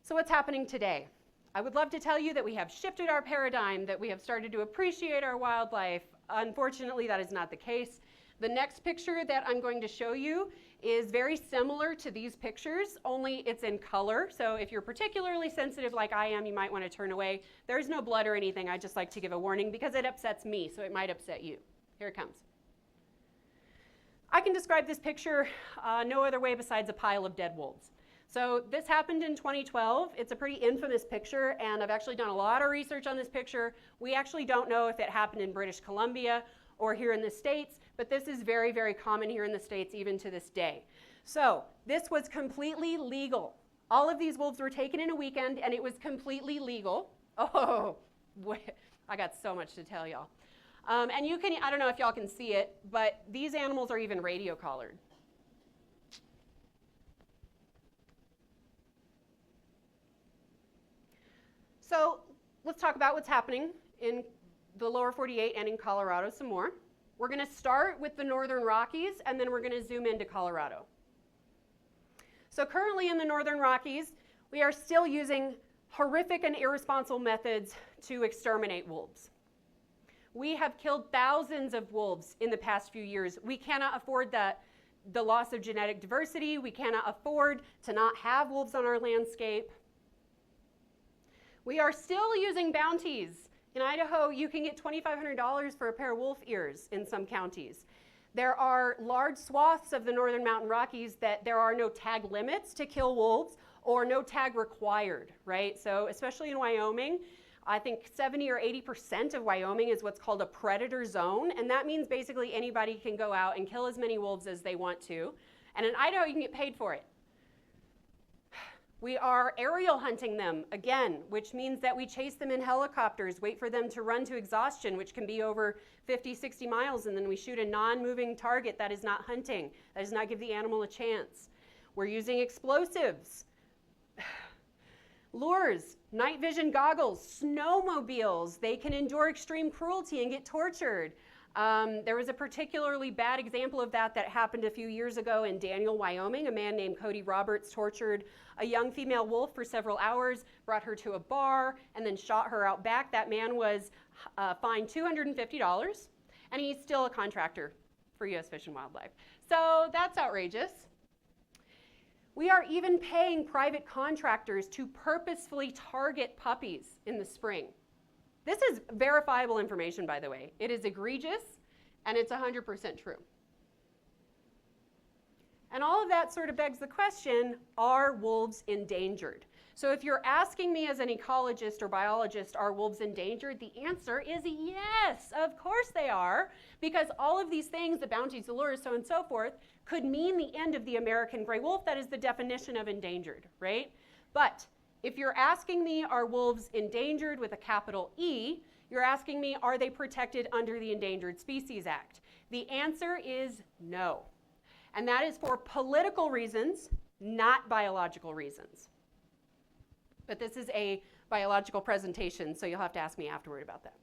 So what's happening today? I would love to tell you that we have shifted our paradigm, that we have started to appreciate our wildlife. Unfortunately, that is not the case. The next picture that I'm going to show you is very similar to these pictures, only it's in color. So if you're particularly sensitive like I am, you might want to turn away. There's no blood or anything. I just like to give a warning because it upsets me, so it might upset you. Here it comes. I can describe this picture no other way besides a pile of dead wolves. So this happened in 2012. It's a pretty infamous picture, and I've actually done a lot of research on this picture. We actually don't know if it happened in British Columbia or here in the States, but this is very, very common here in the States even to this day. So this was completely legal. All of these wolves were taken in a weekend, and it was completely legal. Oh, I got so much to tell y'all. And you can, I don't know if y'all can see it, but these animals are even radio collared. So let's talk about what's happening in the lower 48 and in Colorado some more. We're going to start with the northern Rockies, and then we're going to zoom into Colorado. So currently in the northern Rockies, we are still using horrific and irresponsible methods to exterminate wolves. We have killed thousands of wolves in the past few years. We cannot afford the loss of genetic diversity. We cannot afford to not have wolves on our landscape. We are still using bounties. In Idaho, you can get $2,500 for a pair of wolf ears in some counties. There are large swaths of the northern mountain Rockies that there are no tag limits to kill wolves or no tag required, right? So especially in Wyoming, I think 70 or 80% of Wyoming is what's called a predator zone, and that means basically anybody can go out and kill as many wolves as they want to. And in Idaho, you can get paid for it. We are aerial hunting them, again, which means that we chase them in helicopters, wait for them to run to exhaustion, which can be over 50, 60 miles, and then we shoot a non-moving target. That is not hunting. That does not give the animal a chance. We're using explosives, lures, night vision goggles, snowmobiles. They can endure extreme cruelty and get tortured. There was a particularly bad example of that happened a few years ago in Daniel, Wyoming. A man named Cody Roberts tortured a young female wolf for several hours, brought her to a bar, and then shot her out back. That man was fined $250, and he's still a contractor for U.S. Fish and Wildlife. So that's outrageous. We are even paying private contractors to purposefully target puppies in the spring. This is verifiable information, by the way. It is egregious, and it's 100% true. And all of that sort of begs the question, are wolves endangered? So if you're asking me as an ecologist or biologist, are wolves endangered? The answer is yes, of course they are, because all of these things, the bounties, the lures, so on and so forth, could mean the end of the American gray wolf. That is the definition of endangered, right? But if you're asking me, are wolves endangered with a capital E, you're asking me, are they protected under the Endangered Species Act? The answer is no. And that is for political reasons, not biological reasons. But this is a biological presentation, so you'll have to ask me afterward about that.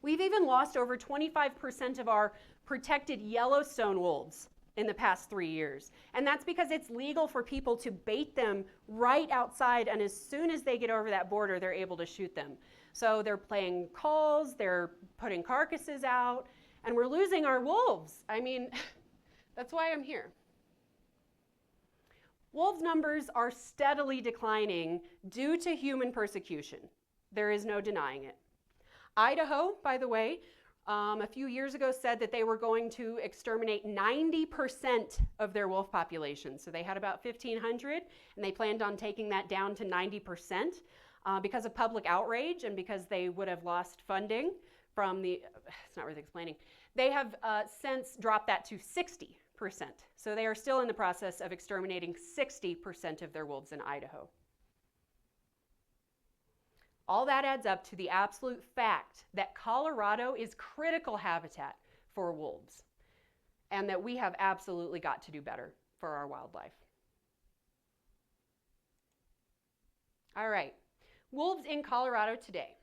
We've even lost over 25% of our protected Yellowstone wolves in the past 3 years. And that's because it's legal for people to bait them right outside, and as soon as they get over that border, they're able to shoot them. So they're playing calls, they're putting carcasses out, and we're losing our wolves. I mean, that's why I'm here. Wolves' numbers are steadily declining due to human persecution. There is no denying it. Idaho, by the way, a few years ago said that they were going to exterminate 90% of their wolf population. So they had about 1,500, and they planned on taking that down to 90% because of public outrage and because they would have lost funding from the, it's not worth explaining. They have since dropped that to 60%. So they are still in the process of exterminating 60% of their wolves in Idaho. All that adds up to the absolute fact that Colorado is critical habitat for wolves, and that we have absolutely got to do better for our wildlife. All right, wolves in Colorado today.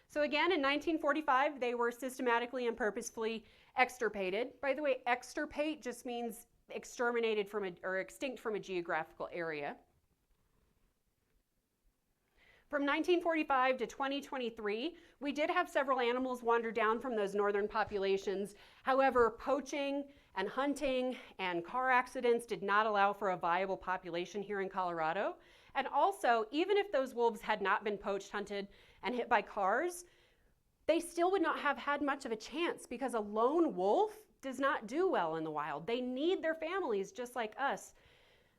So again, in 1945, they were systematically and purposefully extirpated. By the way, extirpate just means exterminated from or extinct from a geographical area. From 1945 to 2023, we did have several animals wander down from those northern populations. However, poaching and hunting and car accidents did not allow for a viable population here in Colorado. And also, even if those wolves had not been poached, hunted, and hit by cars, they still would not have had much of a chance because a lone wolf does not do well in the wild. They need their families just like us.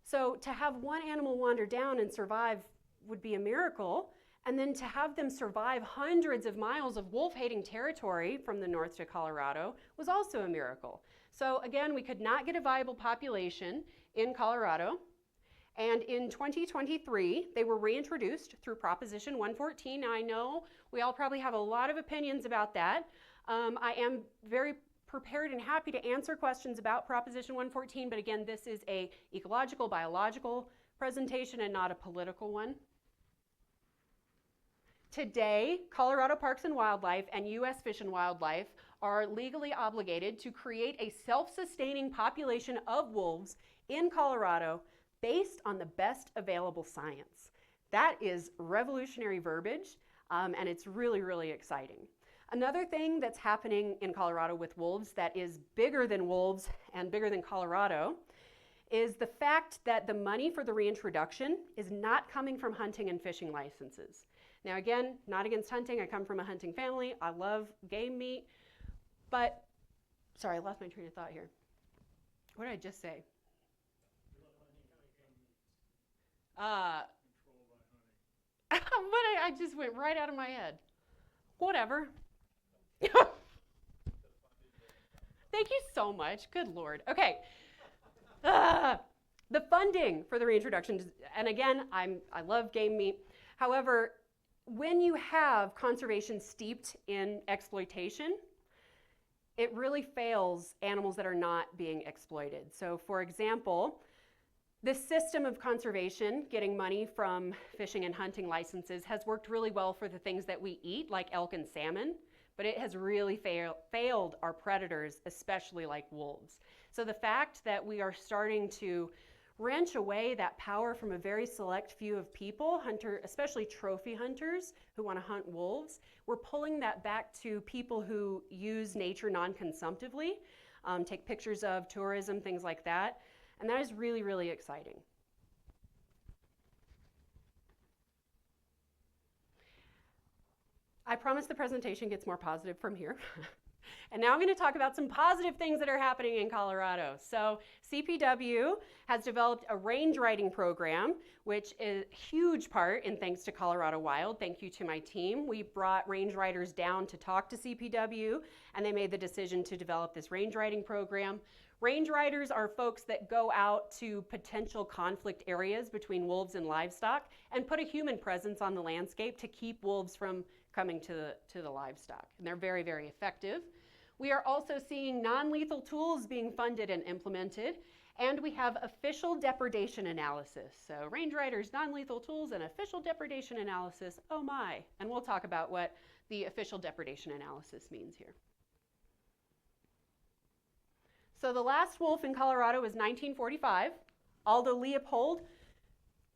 So to have one animal wander down and survive would be a miracle, and then to have them survive hundreds of miles of wolf-hating territory from the north to Colorado was also a miracle. So again, we could not get a viable population in Colorado, and in 2023, they were reintroduced through Proposition 114. Now I know we all probably have a lot of opinions about that. I am very prepared and happy to answer questions about Proposition 114, but again, this is a ecological, biological presentation and not a political one. Today, Colorado Parks and Wildlife and U.S. Fish and Wildlife are legally obligated to create a self-sustaining population of wolves in Colorado based on the best available science. That is revolutionary verbiage, and it's really, really exciting. Another thing that's happening in Colorado with wolves that is bigger than wolves and bigger than Colorado is the fact that the money for the reintroduction is not coming from hunting and fishing licenses. Now again, not against hunting. I come from a hunting family. I love game meat. But, sorry, I lost my train of thought here. What did I just say? I just went right out of my head. Whatever. Thank you so much. Good Lord. Okay. The funding for the reintroduction, and again, I love game meat. However, when you have conservation steeped in exploitation, it really fails animals that are not being exploited. So for example, this system of conservation, getting money from fishing and hunting licenses, has worked really well for the things that we eat, like elk and salmon, but it has really failed our predators, especially like wolves. So the fact that we are starting to wrench away that power from a very select few of people, especially trophy hunters who want to hunt wolves, we're pulling that back to people who use nature non-consumptively, take pictures of tourism, things like that. And that is really, really exciting. I promise the presentation gets more positive from here. And now I'm going to talk about some positive things that are happening in Colorado. So CPW has developed a range riding program, which is a huge part in thanks to Colorado Wild. Thank you to my team. We brought range riders down to talk to CPW, and they made the decision to develop this range riding program. Range riders are folks that go out to potential conflict areas between wolves and livestock and put a human presence on the landscape to keep wolves from coming to the livestock. And they're very, very effective. We are also seeing non-lethal tools being funded and implemented, and we have official depredation analysis. So range riders, non-lethal tools, and official depredation analysis, oh my. And we'll talk about what the official depredation analysis means here. So the last wolf in Colorado was 1945. Aldo Leopold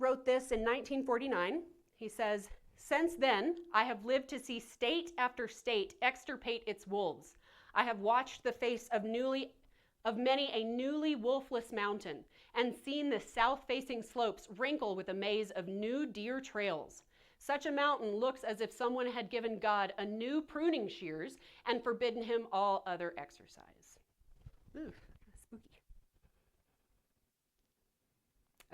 wrote this in 1949. He says, "Since then, I have lived to see state after state extirpate its wolves. I have watched the face of many a newly wolfless mountain and seen the south-facing slopes wrinkle with a maze of new deer trails. Such a mountain looks as if someone had given God a new pruning shears and forbidden him all other exercise." Ooh, spooky.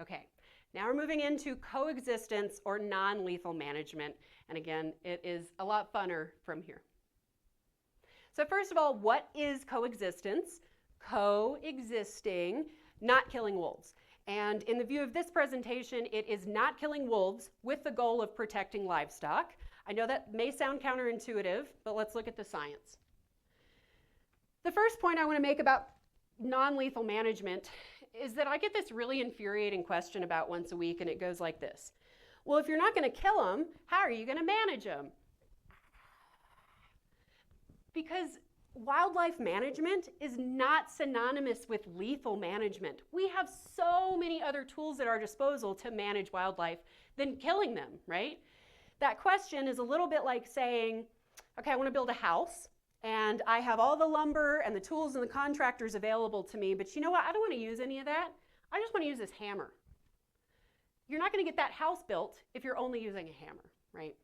Okay, now we're moving into coexistence or non-lethal management. And again, it is a lot funner from here. So first of all, what is coexistence? Coexisting, not killing wolves. And in the view of this presentation, it is not killing wolves with the goal of protecting livestock. I know that may sound counterintuitive, but let's look at the science. The first point I want to make about non-lethal management is that I get this really infuriating question about once a week, and it goes like this. Well, if you're not going to kill them, how are you going to manage them? Because wildlife management is not synonymous with lethal management. We have so many other tools at our disposal to manage wildlife than killing them, right? That question is a little bit like saying, okay, I want to build a house, and I have all the lumber and the tools and the contractors available to me, but you know what? I don't want to use any of that. I just want to use this hammer. You're not going to get that house built if you're only using a hammer, right?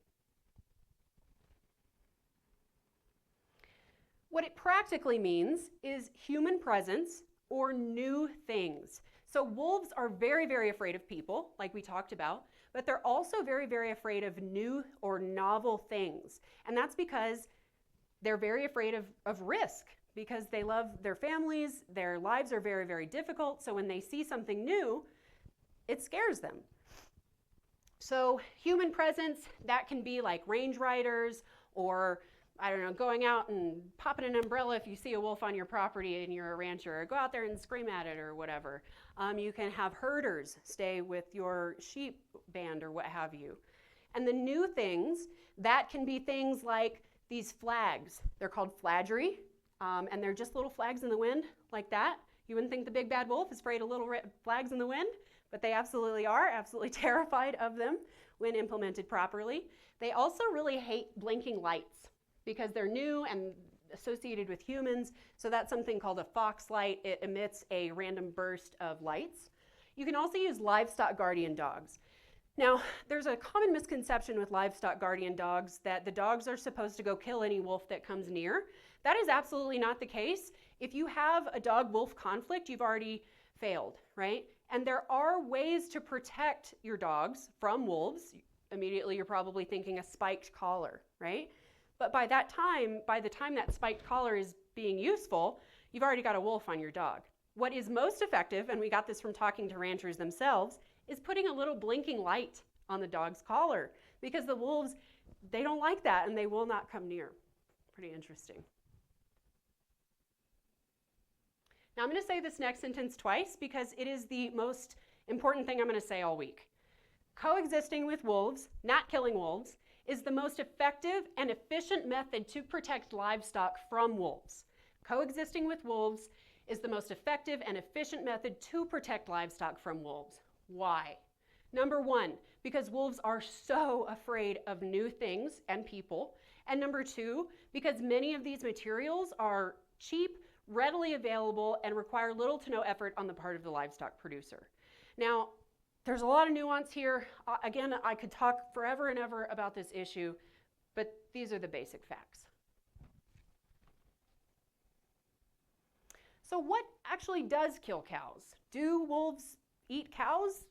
What it practically means is human presence or new things. So wolves are very, very afraid of people, like we talked about, but they're also very, very afraid of new or novel things. And that's because they're very afraid of risk, because they love their families, their lives are very, very difficult. So when they see something new, it scares them. So human presence, that can be like range riders, or I don't know, going out and popping an umbrella if you see a wolf on your property and you're a rancher, or go out there and scream at it or whatever. You can have herders stay with your sheep band or what have you. And the new things, that can be things like these flags. They're called flaggery, and they're just little flags in the wind like that. You wouldn't think the big bad wolf is afraid of little flags in the wind, but they absolutely are, absolutely terrified of them when implemented properly. They also really hate blinking lights because they're new and associated with humans. So that's something called a fox light. It emits a random burst of lights. You can also use livestock guardian dogs. Now, there's a common misconception with livestock guardian dogs that the dogs are supposed to go kill any wolf that comes near. That is absolutely not the case. If you have a dog-wolf conflict, you've already failed, right? And there are ways to protect your dogs from wolves. Immediately, you're probably thinking a spiked collar, right? But by the time that spiked collar is being useful, you've already got a wolf on your dog. What is most effective, and we got this from talking to ranchers themselves, is putting a little blinking light on the dog's collar, because the wolves, they don't like that and they will not come near. Pretty interesting. Now I'm going to say this next sentence twice because it is the most important thing I'm going to say all week. Coexisting with wolves, not killing wolves, is the most effective and efficient method to protect livestock from wolves. Coexisting with wolves is the most effective and efficient method to protect livestock from wolves. Why? Number one, because wolves are so afraid of new things and people. And number two, because many of these materials are cheap, readily available, and require little to no effort on the part of the livestock producer. Now, there's a lot of nuance here. Again, I could talk forever and ever about this issue, but these are the basic facts. So what actually does kill cows? Do wolves eat cows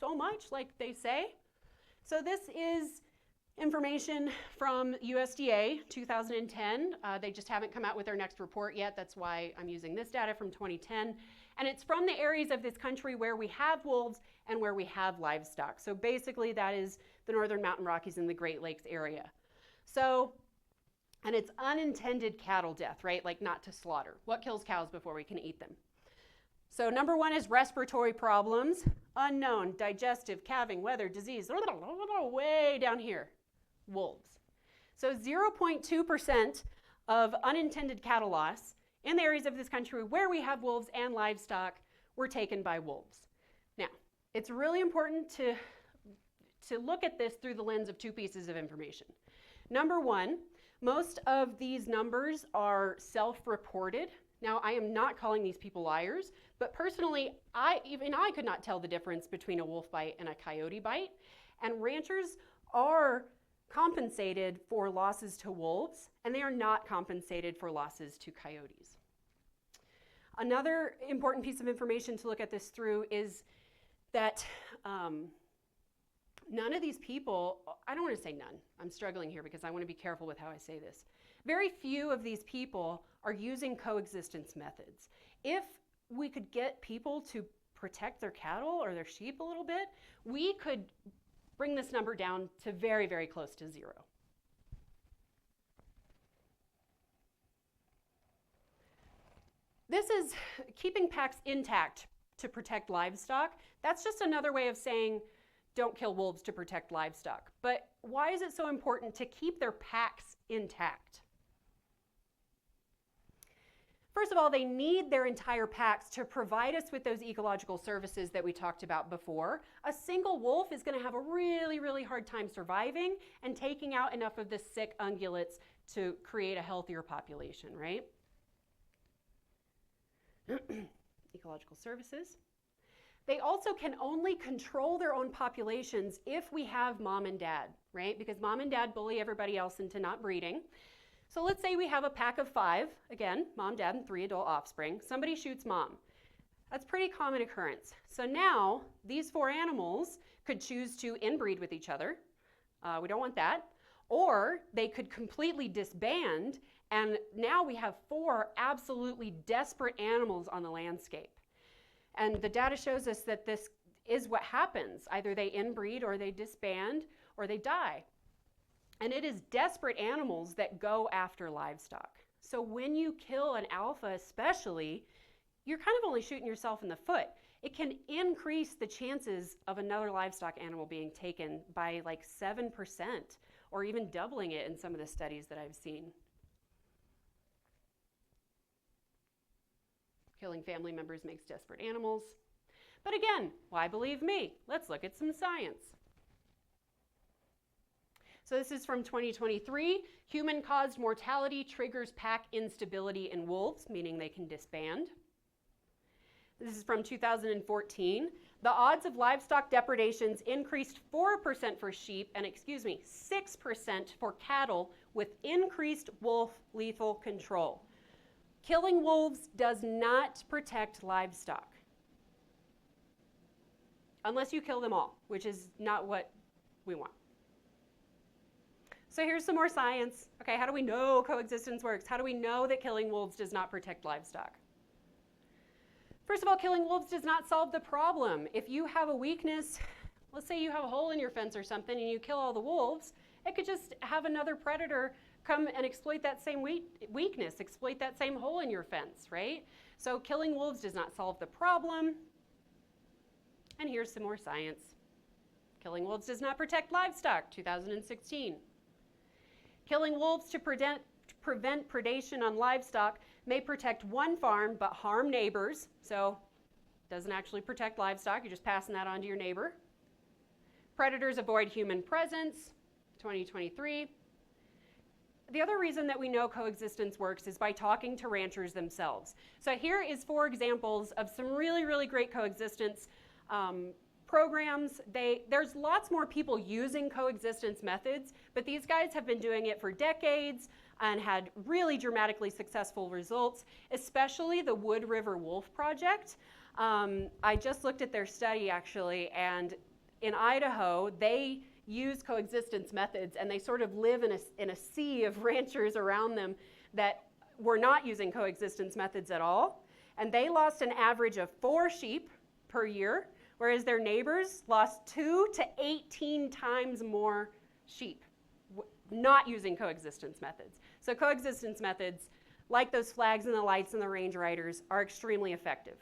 so much like they say? So this is information from USDA 2010. They just haven't come out with their next report yet. That's why I'm using this data from 2010. And it's from the areas of this country where we have wolves and where we have livestock. So basically that is the northern mountain Rockies and the Great Lakes area. So, and it's unintended cattle death, right? Like not to slaughter. What kills cows before we can eat them? So number one is respiratory problems, unknown, digestive, calving, weather, disease, way down here, wolves. So 0.2% of unintended cattle loss in the areas of this country where we have wolves and livestock were taken by wolves. Now, it's really important to look at this through the lens of two pieces of information. Number one, most of these numbers are self-reported. Now, I am not calling these people liars, but personally, even I could not tell the difference between a wolf bite and a coyote bite. And ranchers are compensated for losses to wolves, and they are not compensated for losses to coyotes. Another important piece of information to look at this through is that none of these people, I don't want to say none, I'm struggling here because I want to be careful with how I say this. Very few of these people are using coexistence methods. If we could get people to protect their cattle or their sheep a little bit, we could bring this number down to very, very close to zero. This is keeping packs intact to protect livestock. That's just another way of saying don't kill wolves to protect livestock. But why is it so important to keep their packs intact? First of all, they need their entire packs to provide us with those ecological services that we talked about before. A single wolf is going to have a really, really hard time surviving and taking out enough of the sick ungulates to create a healthier population, right? Ecological services. They also can only control their own populations if we have mom and dad, right? Because mom and dad bully everybody else into not breeding. So let's say we have a pack of 5, again, mom, dad, and 3 adult offspring. Somebody shoots mom. That's a pretty common occurrence. So now these 4 animals could choose to inbreed with each other. We don't want that. Or they could completely disband, and now we have 4 absolutely desperate animals on the landscape. And the data shows us that this is what happens. Either they inbreed or they disband or they die. And it is desperate animals that go after livestock. So when you kill an alpha especially, you're kind of only shooting yourself in the foot. it can increase the chances of another livestock animal being taken by like 7%, or even doubling it in some of the studies that I've seen. Killing family members makes desperate animals. But again, why believe me? Let's look at some science. So this is from 2023. Human-caused mortality triggers pack instability in wolves, meaning they can disband. This is from 2014. The odds of livestock depredations increased 4% for sheep and, 6% for cattle with increased wolf lethal control. Killing wolves does not protect livestock. Unless you kill them all, which is not what we want. So here's some more science. Okay, how do we know coexistence works? How do we know that killing wolves does not protect livestock? First of all, killing wolves does not solve the problem. If you have a weakness, let's say you have a hole in your fence or something and you kill all the wolves, it could just have another predator come and exploit that same weakness, exploit that same hole in your fence, right? So killing wolves does not solve the problem. And here's some more science. Killing wolves does not protect livestock, 2016. Killing wolves to prevent predation on livestock may protect one farm but harm neighbors, so doesn't actually protect livestock, you're just passing that on to your neighbor. Predators avoid human presence, 2023. The other reason that we know coexistence works is by talking to ranchers themselves. So here is 4 examples of some really, really great coexistence programs. There's lots more people using coexistence methods, but these guys have been doing it for decades and had really dramatically successful results, especially the Wood River Wolf Project. I just looked at their study actually, and in Idaho, they use coexistence methods, and they sort of live in a sea of ranchers around them that were not using coexistence methods at all. And they lost an average of 4 sheep per year, whereas their neighbors lost 2 to 18 times more sheep not using coexistence methods. So coexistence methods, like those flags and the lights and the range riders, are extremely effective.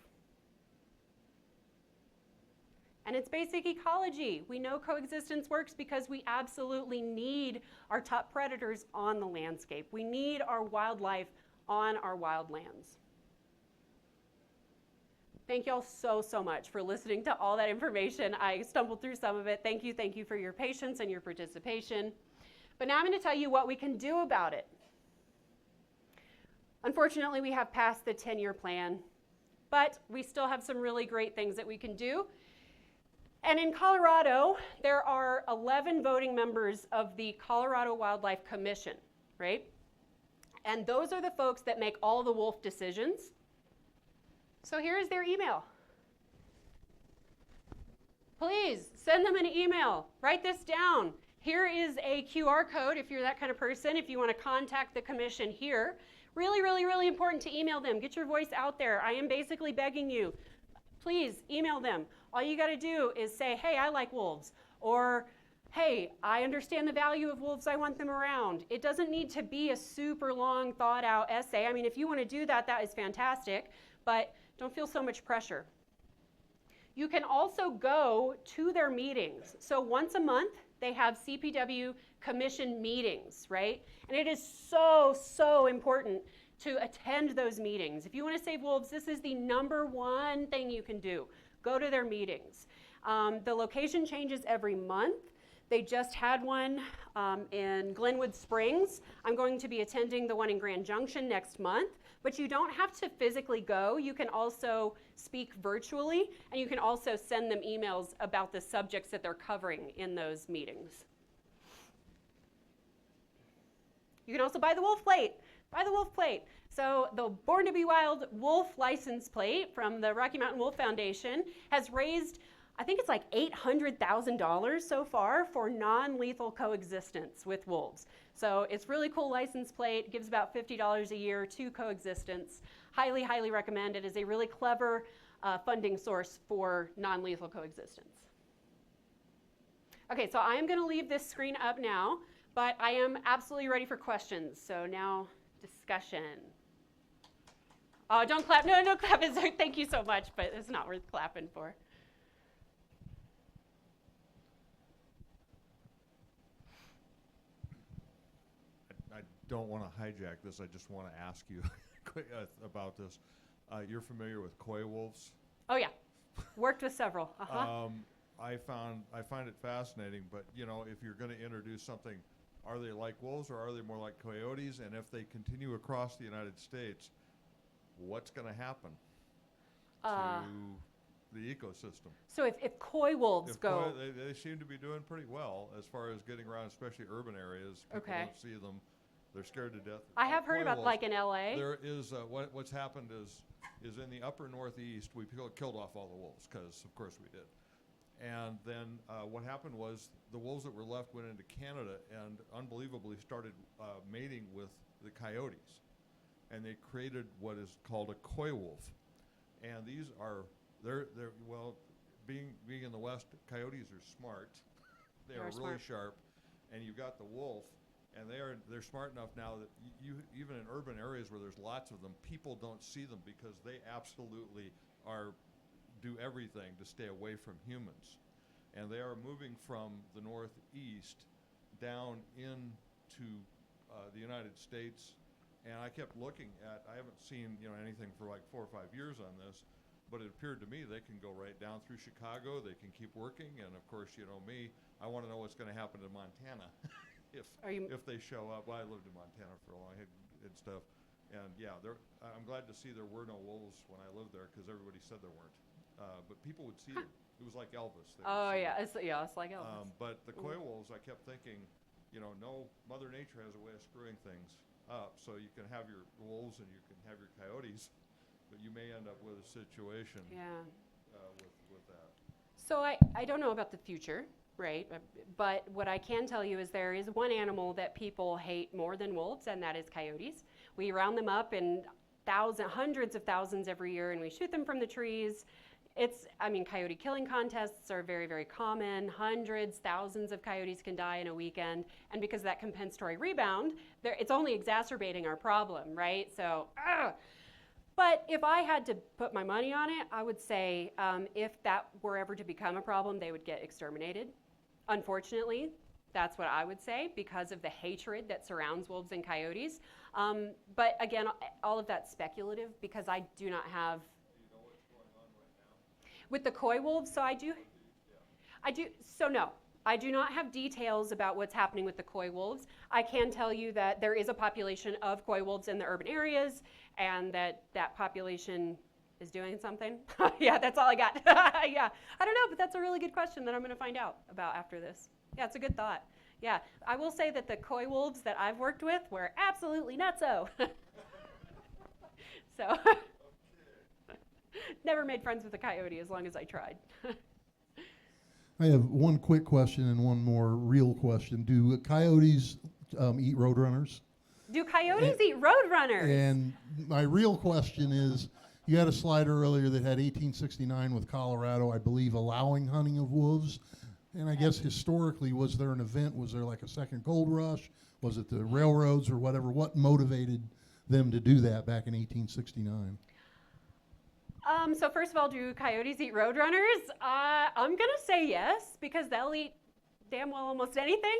And it's basic ecology. We know coexistence works because we absolutely need our top predators on the landscape. We need our wildlife on our wild lands. Thank you all so much for listening to all that information. I stumbled through some of it. Thank you for your patience and your participation. But now I'm going to tell you what we can do about it. Unfortunately, we have passed the 10-year plan, but we still have some really great things that we can do. And in Colorado, there are 11 voting members of the Colorado Wildlife Commission, right? And those are the folks that make all the wolf decisions. So here's their email. Please send them an email. Write this down. Here is a QR code if you're that kind of person, if you want to contact the commission here. Really, really, really important to email them. Get your voice out there. I am basically begging you. Please email them. All you got to do is say, hey, I like wolves. Or, hey, I understand the value of wolves. I want them around. It doesn't need to be a super long, thought out essay. I mean, if you want to do that, that is fantastic. But don't feel so much pressure. You can also go to their meetings. So once a month, they have CPW commission meetings, right? And it is so important to attend those meetings. If you want to save wolves, this is the #1 thing you can do. Go to their meetings. The location changes every month. They just had one in Glenwood Springs. I'm going to be attending the one in Grand Junction next month, but you don't have to physically go. You can also speak virtually, and you can also send them emails about the subjects that they're covering in those meetings. You can also buy the wolf plate. Buy the wolf plate. So the Born to Be Wild wolf license plate from the Rocky Mountain Wolf Foundation has raised, I think it's like $800,000 so far for non-lethal coexistence with wolves. So it's really cool license plate. It gives about $50 a year to coexistence. Highly, highly recommend. It is a really clever funding source for non-lethal coexistence. Okay, so I am going to leave this screen up now, but I am absolutely ready for questions. So now discussion. Oh, don't clap. No, no clap. Thank you so much, but it's not worth clapping for.
I don't want to hijack this. I just want to ask you about this. You're familiar with coy wolves?
Oh yeah, worked with several. Uh-huh.
I find it fascinating, but you know, if you're going to introduce something, are they like wolves or are they more like coyotes? And if they continue across the United States, what's going to happen to the ecosystem?
So if coy wolves go,
They seem to be doing pretty well as far as getting around, especially urban areas. People
Okay.
don't see them; they're scared to death.
I have heard
Coy
about
wolves,
like in LA.
there is what's happened is in the upper northeast we killed off all the wolves because of course we did, and then what happened was the wolves that were left went into Canada and unbelievably started mating with the coyotes, and they created what is called a coy wolf, and these are they're well, being in the West, coyotes are smart. They
They
are
are
really
smart.
sharp, and you've got the wolf. And they're smart enough now that you even in urban areas where there's lots of them, people don't see them because they absolutely do everything to stay away from humans. And they are moving from the northeast down into the United States. And I kept looking at, I haven't seen anything for like 4 or 5 years on this, but it appeared to me they can go right down through Chicago. They can keep working, and of course, me, I want to know what's going to happen to Montana. If they show up. Well, I lived in Montana for a long and stuff, and yeah, I'm glad to see there were no wolves when I lived there because everybody said there weren't, but people would see them. It was like Elvis. They would
Oh
see
yeah,
them.
it's like Elvis.
But the coy wolves, I kept thinking, no, Mother Nature has a way of screwing things up. So you can have your wolves and you can have your coyotes, but you may end up with a situation
Yeah.
with that.
So I don't know about the future, right? But what I can tell you is there is one animal that people hate more than wolves, and that is coyotes. We round them up in hundreds of thousands every year, and we shoot them from the trees. Coyote killing contests are very, very common. Hundreds, thousands of coyotes can die in a weekend. And because of that compensatory rebound, it's only exacerbating our problem, right? So, But if I had to put my money on it, I would say if that were ever to become a problem, they would get exterminated. Unfortunately, that's what I would say because of the hatred that surrounds wolves and coyotes. But again, all of that's speculative because I do not have.
Do you know what's going on right now?
With the coy wolves, so no. I do not have details about what's happening with the coy wolves. I can tell you that there is a population of coy wolves in the urban areas and that population is doing something. Yeah, that's all I got. Yeah, I don't know, but that's a really good question that I'm going to find out about after this. Yeah, it's a good thought. Yeah, I will say that the coy wolves that I've worked with were absolutely nutso. So, never made friends with a coyote as long as I tried.
I have one quick question and one more real question. Do coyotes eat roadrunners?
Do coyotes eat roadrunners?
And my real question is, you had a slide earlier that had 1869 with Colorado, I believe, allowing hunting of wolves. And I guess historically, was there an event? Was there like a second gold rush? Was it the railroads or whatever? What motivated them to do that back in 1869?
So first of all, do coyotes eat roadrunners? I'm going to say yes, because they'll eat damn well almost anything.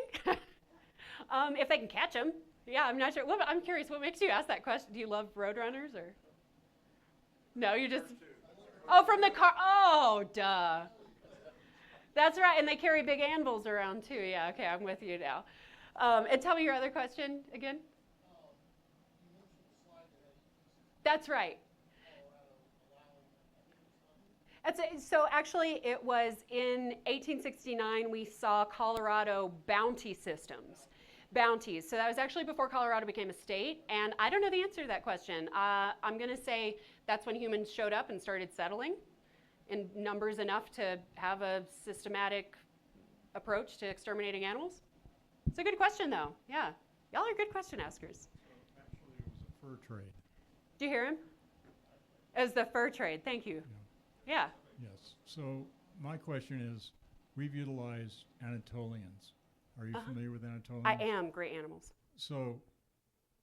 If they can catch them. Yeah, I'm not sure. I'm curious, what makes you ask that question? Do you love roadrunners or? No, you just. Oh, from the car. Oh, duh. That's right, and they carry big anvils around too. Yeah, okay, I'm with you now. And tell me your other question again. That's right. So actually, it was in 1869 we saw Colorado bounty systems. Bounties. So that was actually before Colorado became a state, and I don't know the answer to that question. I'm going to say that's when humans showed up and started settling in numbers enough to have a systematic approach to exterminating animals. It's a good question, though. Yeah. Y'all are good question askers.
So actually, it was a fur trade.
Do you hear him? It was the fur trade. Thank you. Yeah.
Yes. So my question is, we've utilized Anatolians. Are you familiar with Anatolians?
I am. Great animals.
So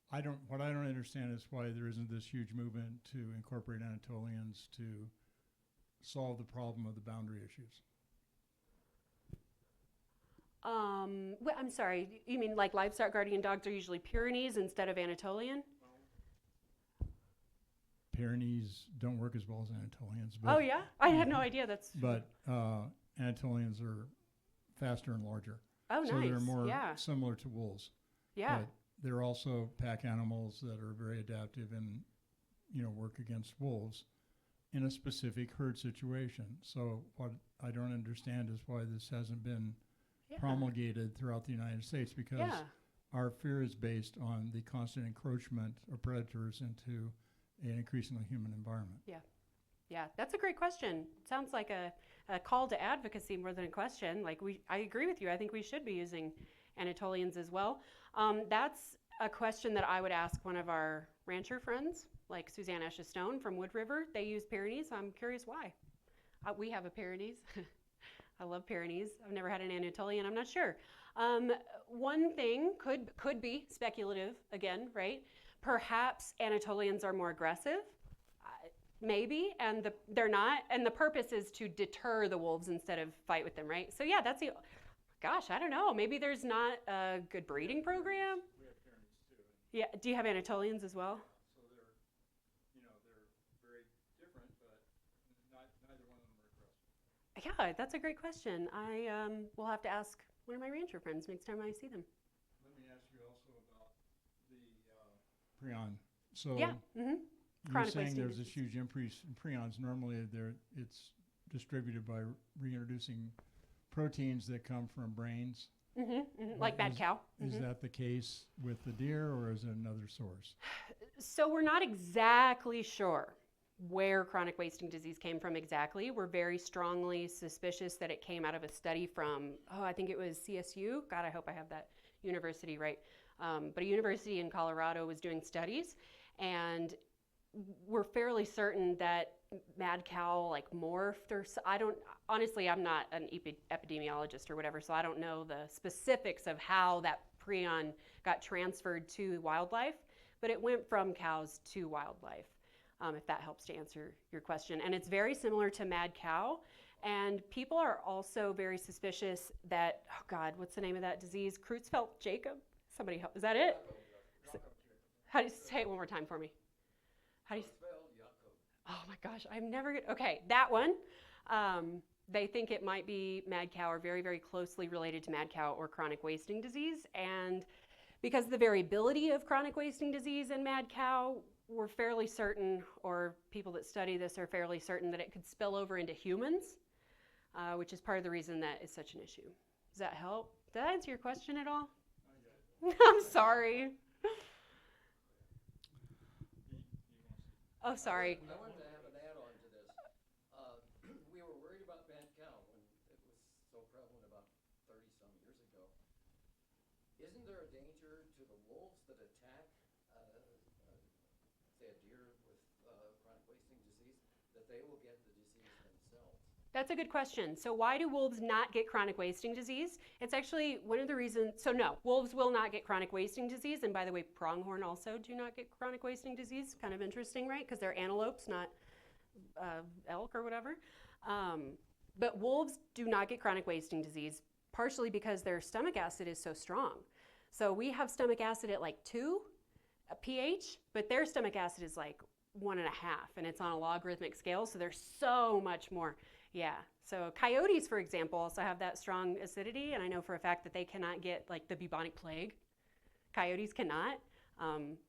What I don't understand is why there isn't this huge movement to incorporate Anatolians to solve the problem of the boundary issues.
I'm sorry, you mean like livestock guardian dogs are usually Pyrenees instead of Anatolian?
Pyrenees don't work as well as Anatolians. But
Oh yeah? I had no idea that's...
But Anatolians are faster and larger.
Oh,
so
nice.
they're more
Yeah.
similar to wolves.
Yeah.
But they're also pack animals that are very adaptive and, work against wolves in a specific herd situation. So what I don't understand is why this hasn't been
Yeah.
promulgated throughout the United States, because
Yeah.
our fear is based on the constant encroachment of predators into an increasingly human environment.
Yeah, that's a great question. Sounds like a call to advocacy more than a question. Like I agree with you. I think we should be using Anatolians as well. That's a question that I would ask one of our rancher friends, like Suzanne Eshes Stone from Wood River. They use Pyrenees. I'm curious why. We have a Pyrenees. I love Pyrenees. I've never had an Anatolian. I'm not sure. One thing could be speculative again, right? Perhaps Anatolians are more aggressive. Maybe, and they're not, and the purpose is to deter the wolves instead of fight with them, right? So yeah, gosh, I don't know. Maybe there's not a good breeding program.
We have Pyrenees too.
Yeah, do you have Anatolians as well?
So they're very different, but neither one of them are aggressive.
Yeah, that's a great question. I will have to ask one of my rancher friends next time I see them.
Let me ask you also about the prion. So
Yeah,
you're
Chronic
saying
wasting
there's this
disease.
huge increase in prions. Normally it's distributed by reintroducing proteins that come from brains.
Like mad cow.
Is that the case with the deer, or is it another source?
So we're not exactly sure where chronic wasting disease came from exactly. We're very strongly suspicious that it came out of a study from, I think it was CSU. God, I hope I have that university right. But a university in Colorado was doing studies, and we're fairly certain that mad cow like morphed or honestly, I'm not an epidemiologist or whatever, so I don't know the specifics of how that prion got transferred to wildlife, but it went from cows to wildlife, if that helps to answer your question. And it's very similar to mad cow, and people are also very suspicious that, oh God, what's the name of that disease? Creutzfeldt-Jakob? Somebody help, is that it? How do you say it one more time for me? How do you? Oh my gosh, I'm never okay, that one. They think it might be mad cow or very, very closely related to mad cow or chronic wasting disease. And because of the variability of chronic wasting disease in mad cow, we're fairly certain, or people that study this are fairly certain, that it could spill over into humans, which is part of the reason that is such an issue. Does that help? Did that answer your question at all? I'm sorry. Oh, sorry.
I wanted to have an add-on to this. We were worried about mad cow when it was so prevalent about 30-some years ago. Isn't there a danger to the wolves that attack, say, a deer with chronic wasting disease, that they will get the disease themselves?
That's a good question. So why do wolves not get chronic wasting disease? It's actually one of the reasons, so no, wolves will not get chronic wasting disease. And by the way, pronghorn also do not get chronic wasting disease. Kind of interesting, right? Because they're antelopes, not elk or whatever. But wolves do not get chronic wasting disease, partially because their stomach acid is so strong. So we have stomach acid at like 2 pH, but their stomach acid is like 1.5, and it's on a logarithmic scale, so there's so much more. Yeah, so coyotes, for example, also have that strong acidity, and I know for a fact that they cannot get like the bubonic plague. Coyotes cannot,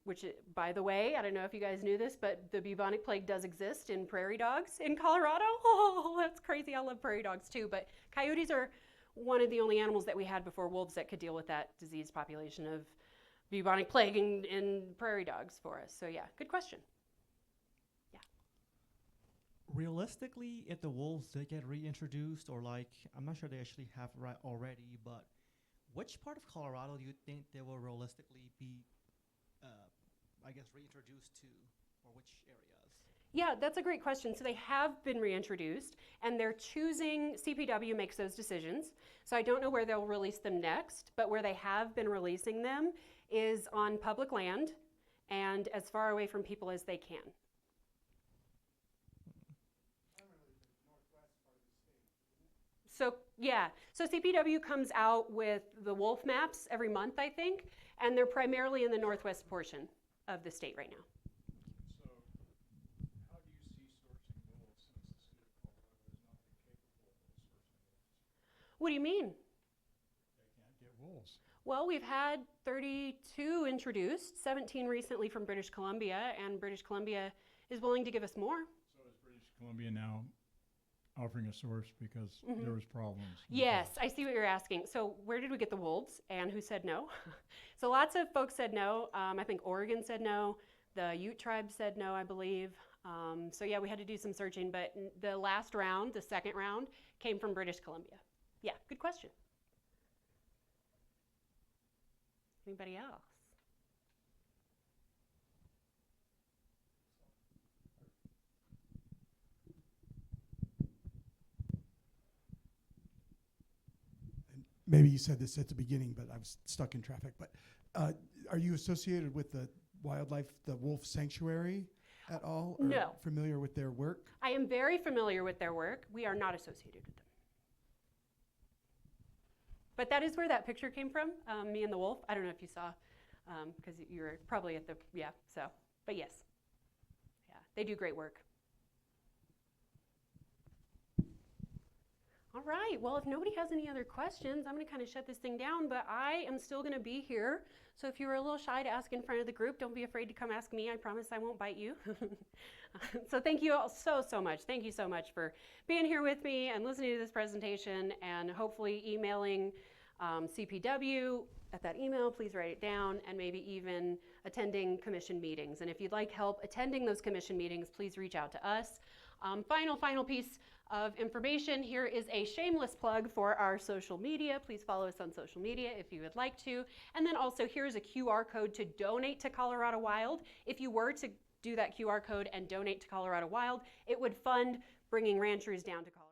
which, by the way, I don't know if you guys knew this, but the bubonic plague does exist in prairie dogs in Colorado. Oh, that's crazy. I love prairie dogs too, but coyotes are one of the only animals that we had before wolves that could deal with that disease population of bubonic plague in prairie dogs for us. So yeah, good question.
Realistically, if the wolves did get reintroduced, or like, I'm not sure they actually have right already, but which part of Colorado do you think they will realistically be, reintroduced to, or which areas?
Yeah, that's a great question. So they have been reintroduced, and they're choosing, CPW makes those decisions. So I don't know where they'll release them next, but where they have been releasing them is on public land and as far away from people as they can. So yeah, so CPW comes out with the wolf maps every month, I think, and they're primarily in the northwest portion of the state right now.
So, how do you see sourcing wolves since the state of Colorado is not capable of sourcing wolves?
What do you mean?
They can't get wolves.
Well, we've had 32 introduced, 17 recently from British Columbia, and British Columbia is willing to give us more.
So is British Columbia now offering a source because there was problems?
Yes, I see what you're asking. So where did we get the wolves and who said no? So lots of folks said no. I think Oregon said no. The Ute tribe said no, I believe. So yeah, we had to do some searching, but the last round, the second round, came from British Columbia. Yeah, good question. Anybody else?
Maybe you said this at the beginning, but I was stuck in traffic. But are you associated with the wildlife, the wolf sanctuary at all? Or
No.
familiar with their work?
I am very familiar with their work. We are not associated with them. But that is where that picture came from, me and the wolf. I don't know if you saw, because you were probably at the, yeah, so, but yes. Yeah, they do great work. All right, well, if nobody has any other questions, I'm gonna kind of shut this thing down, but I am still gonna be here. So if you were a little shy to ask in front of the group, don't be afraid to come ask me. I promise I won't bite you. So thank you all so much. Thank you so much for being here with me and listening to this presentation, and hopefully emailing CPW at that email, please write it down, and maybe even attending commission meetings. And if you'd like help attending those commission meetings, please reach out to us. Final piece of information. Here is a shameless plug for our social media. Please follow us on social media if you would like to. And then also here's a QR code to donate to Colorado Wild. If you were to do that QR code and donate to Colorado Wild, it would fund bringing ranchers down to Colorado.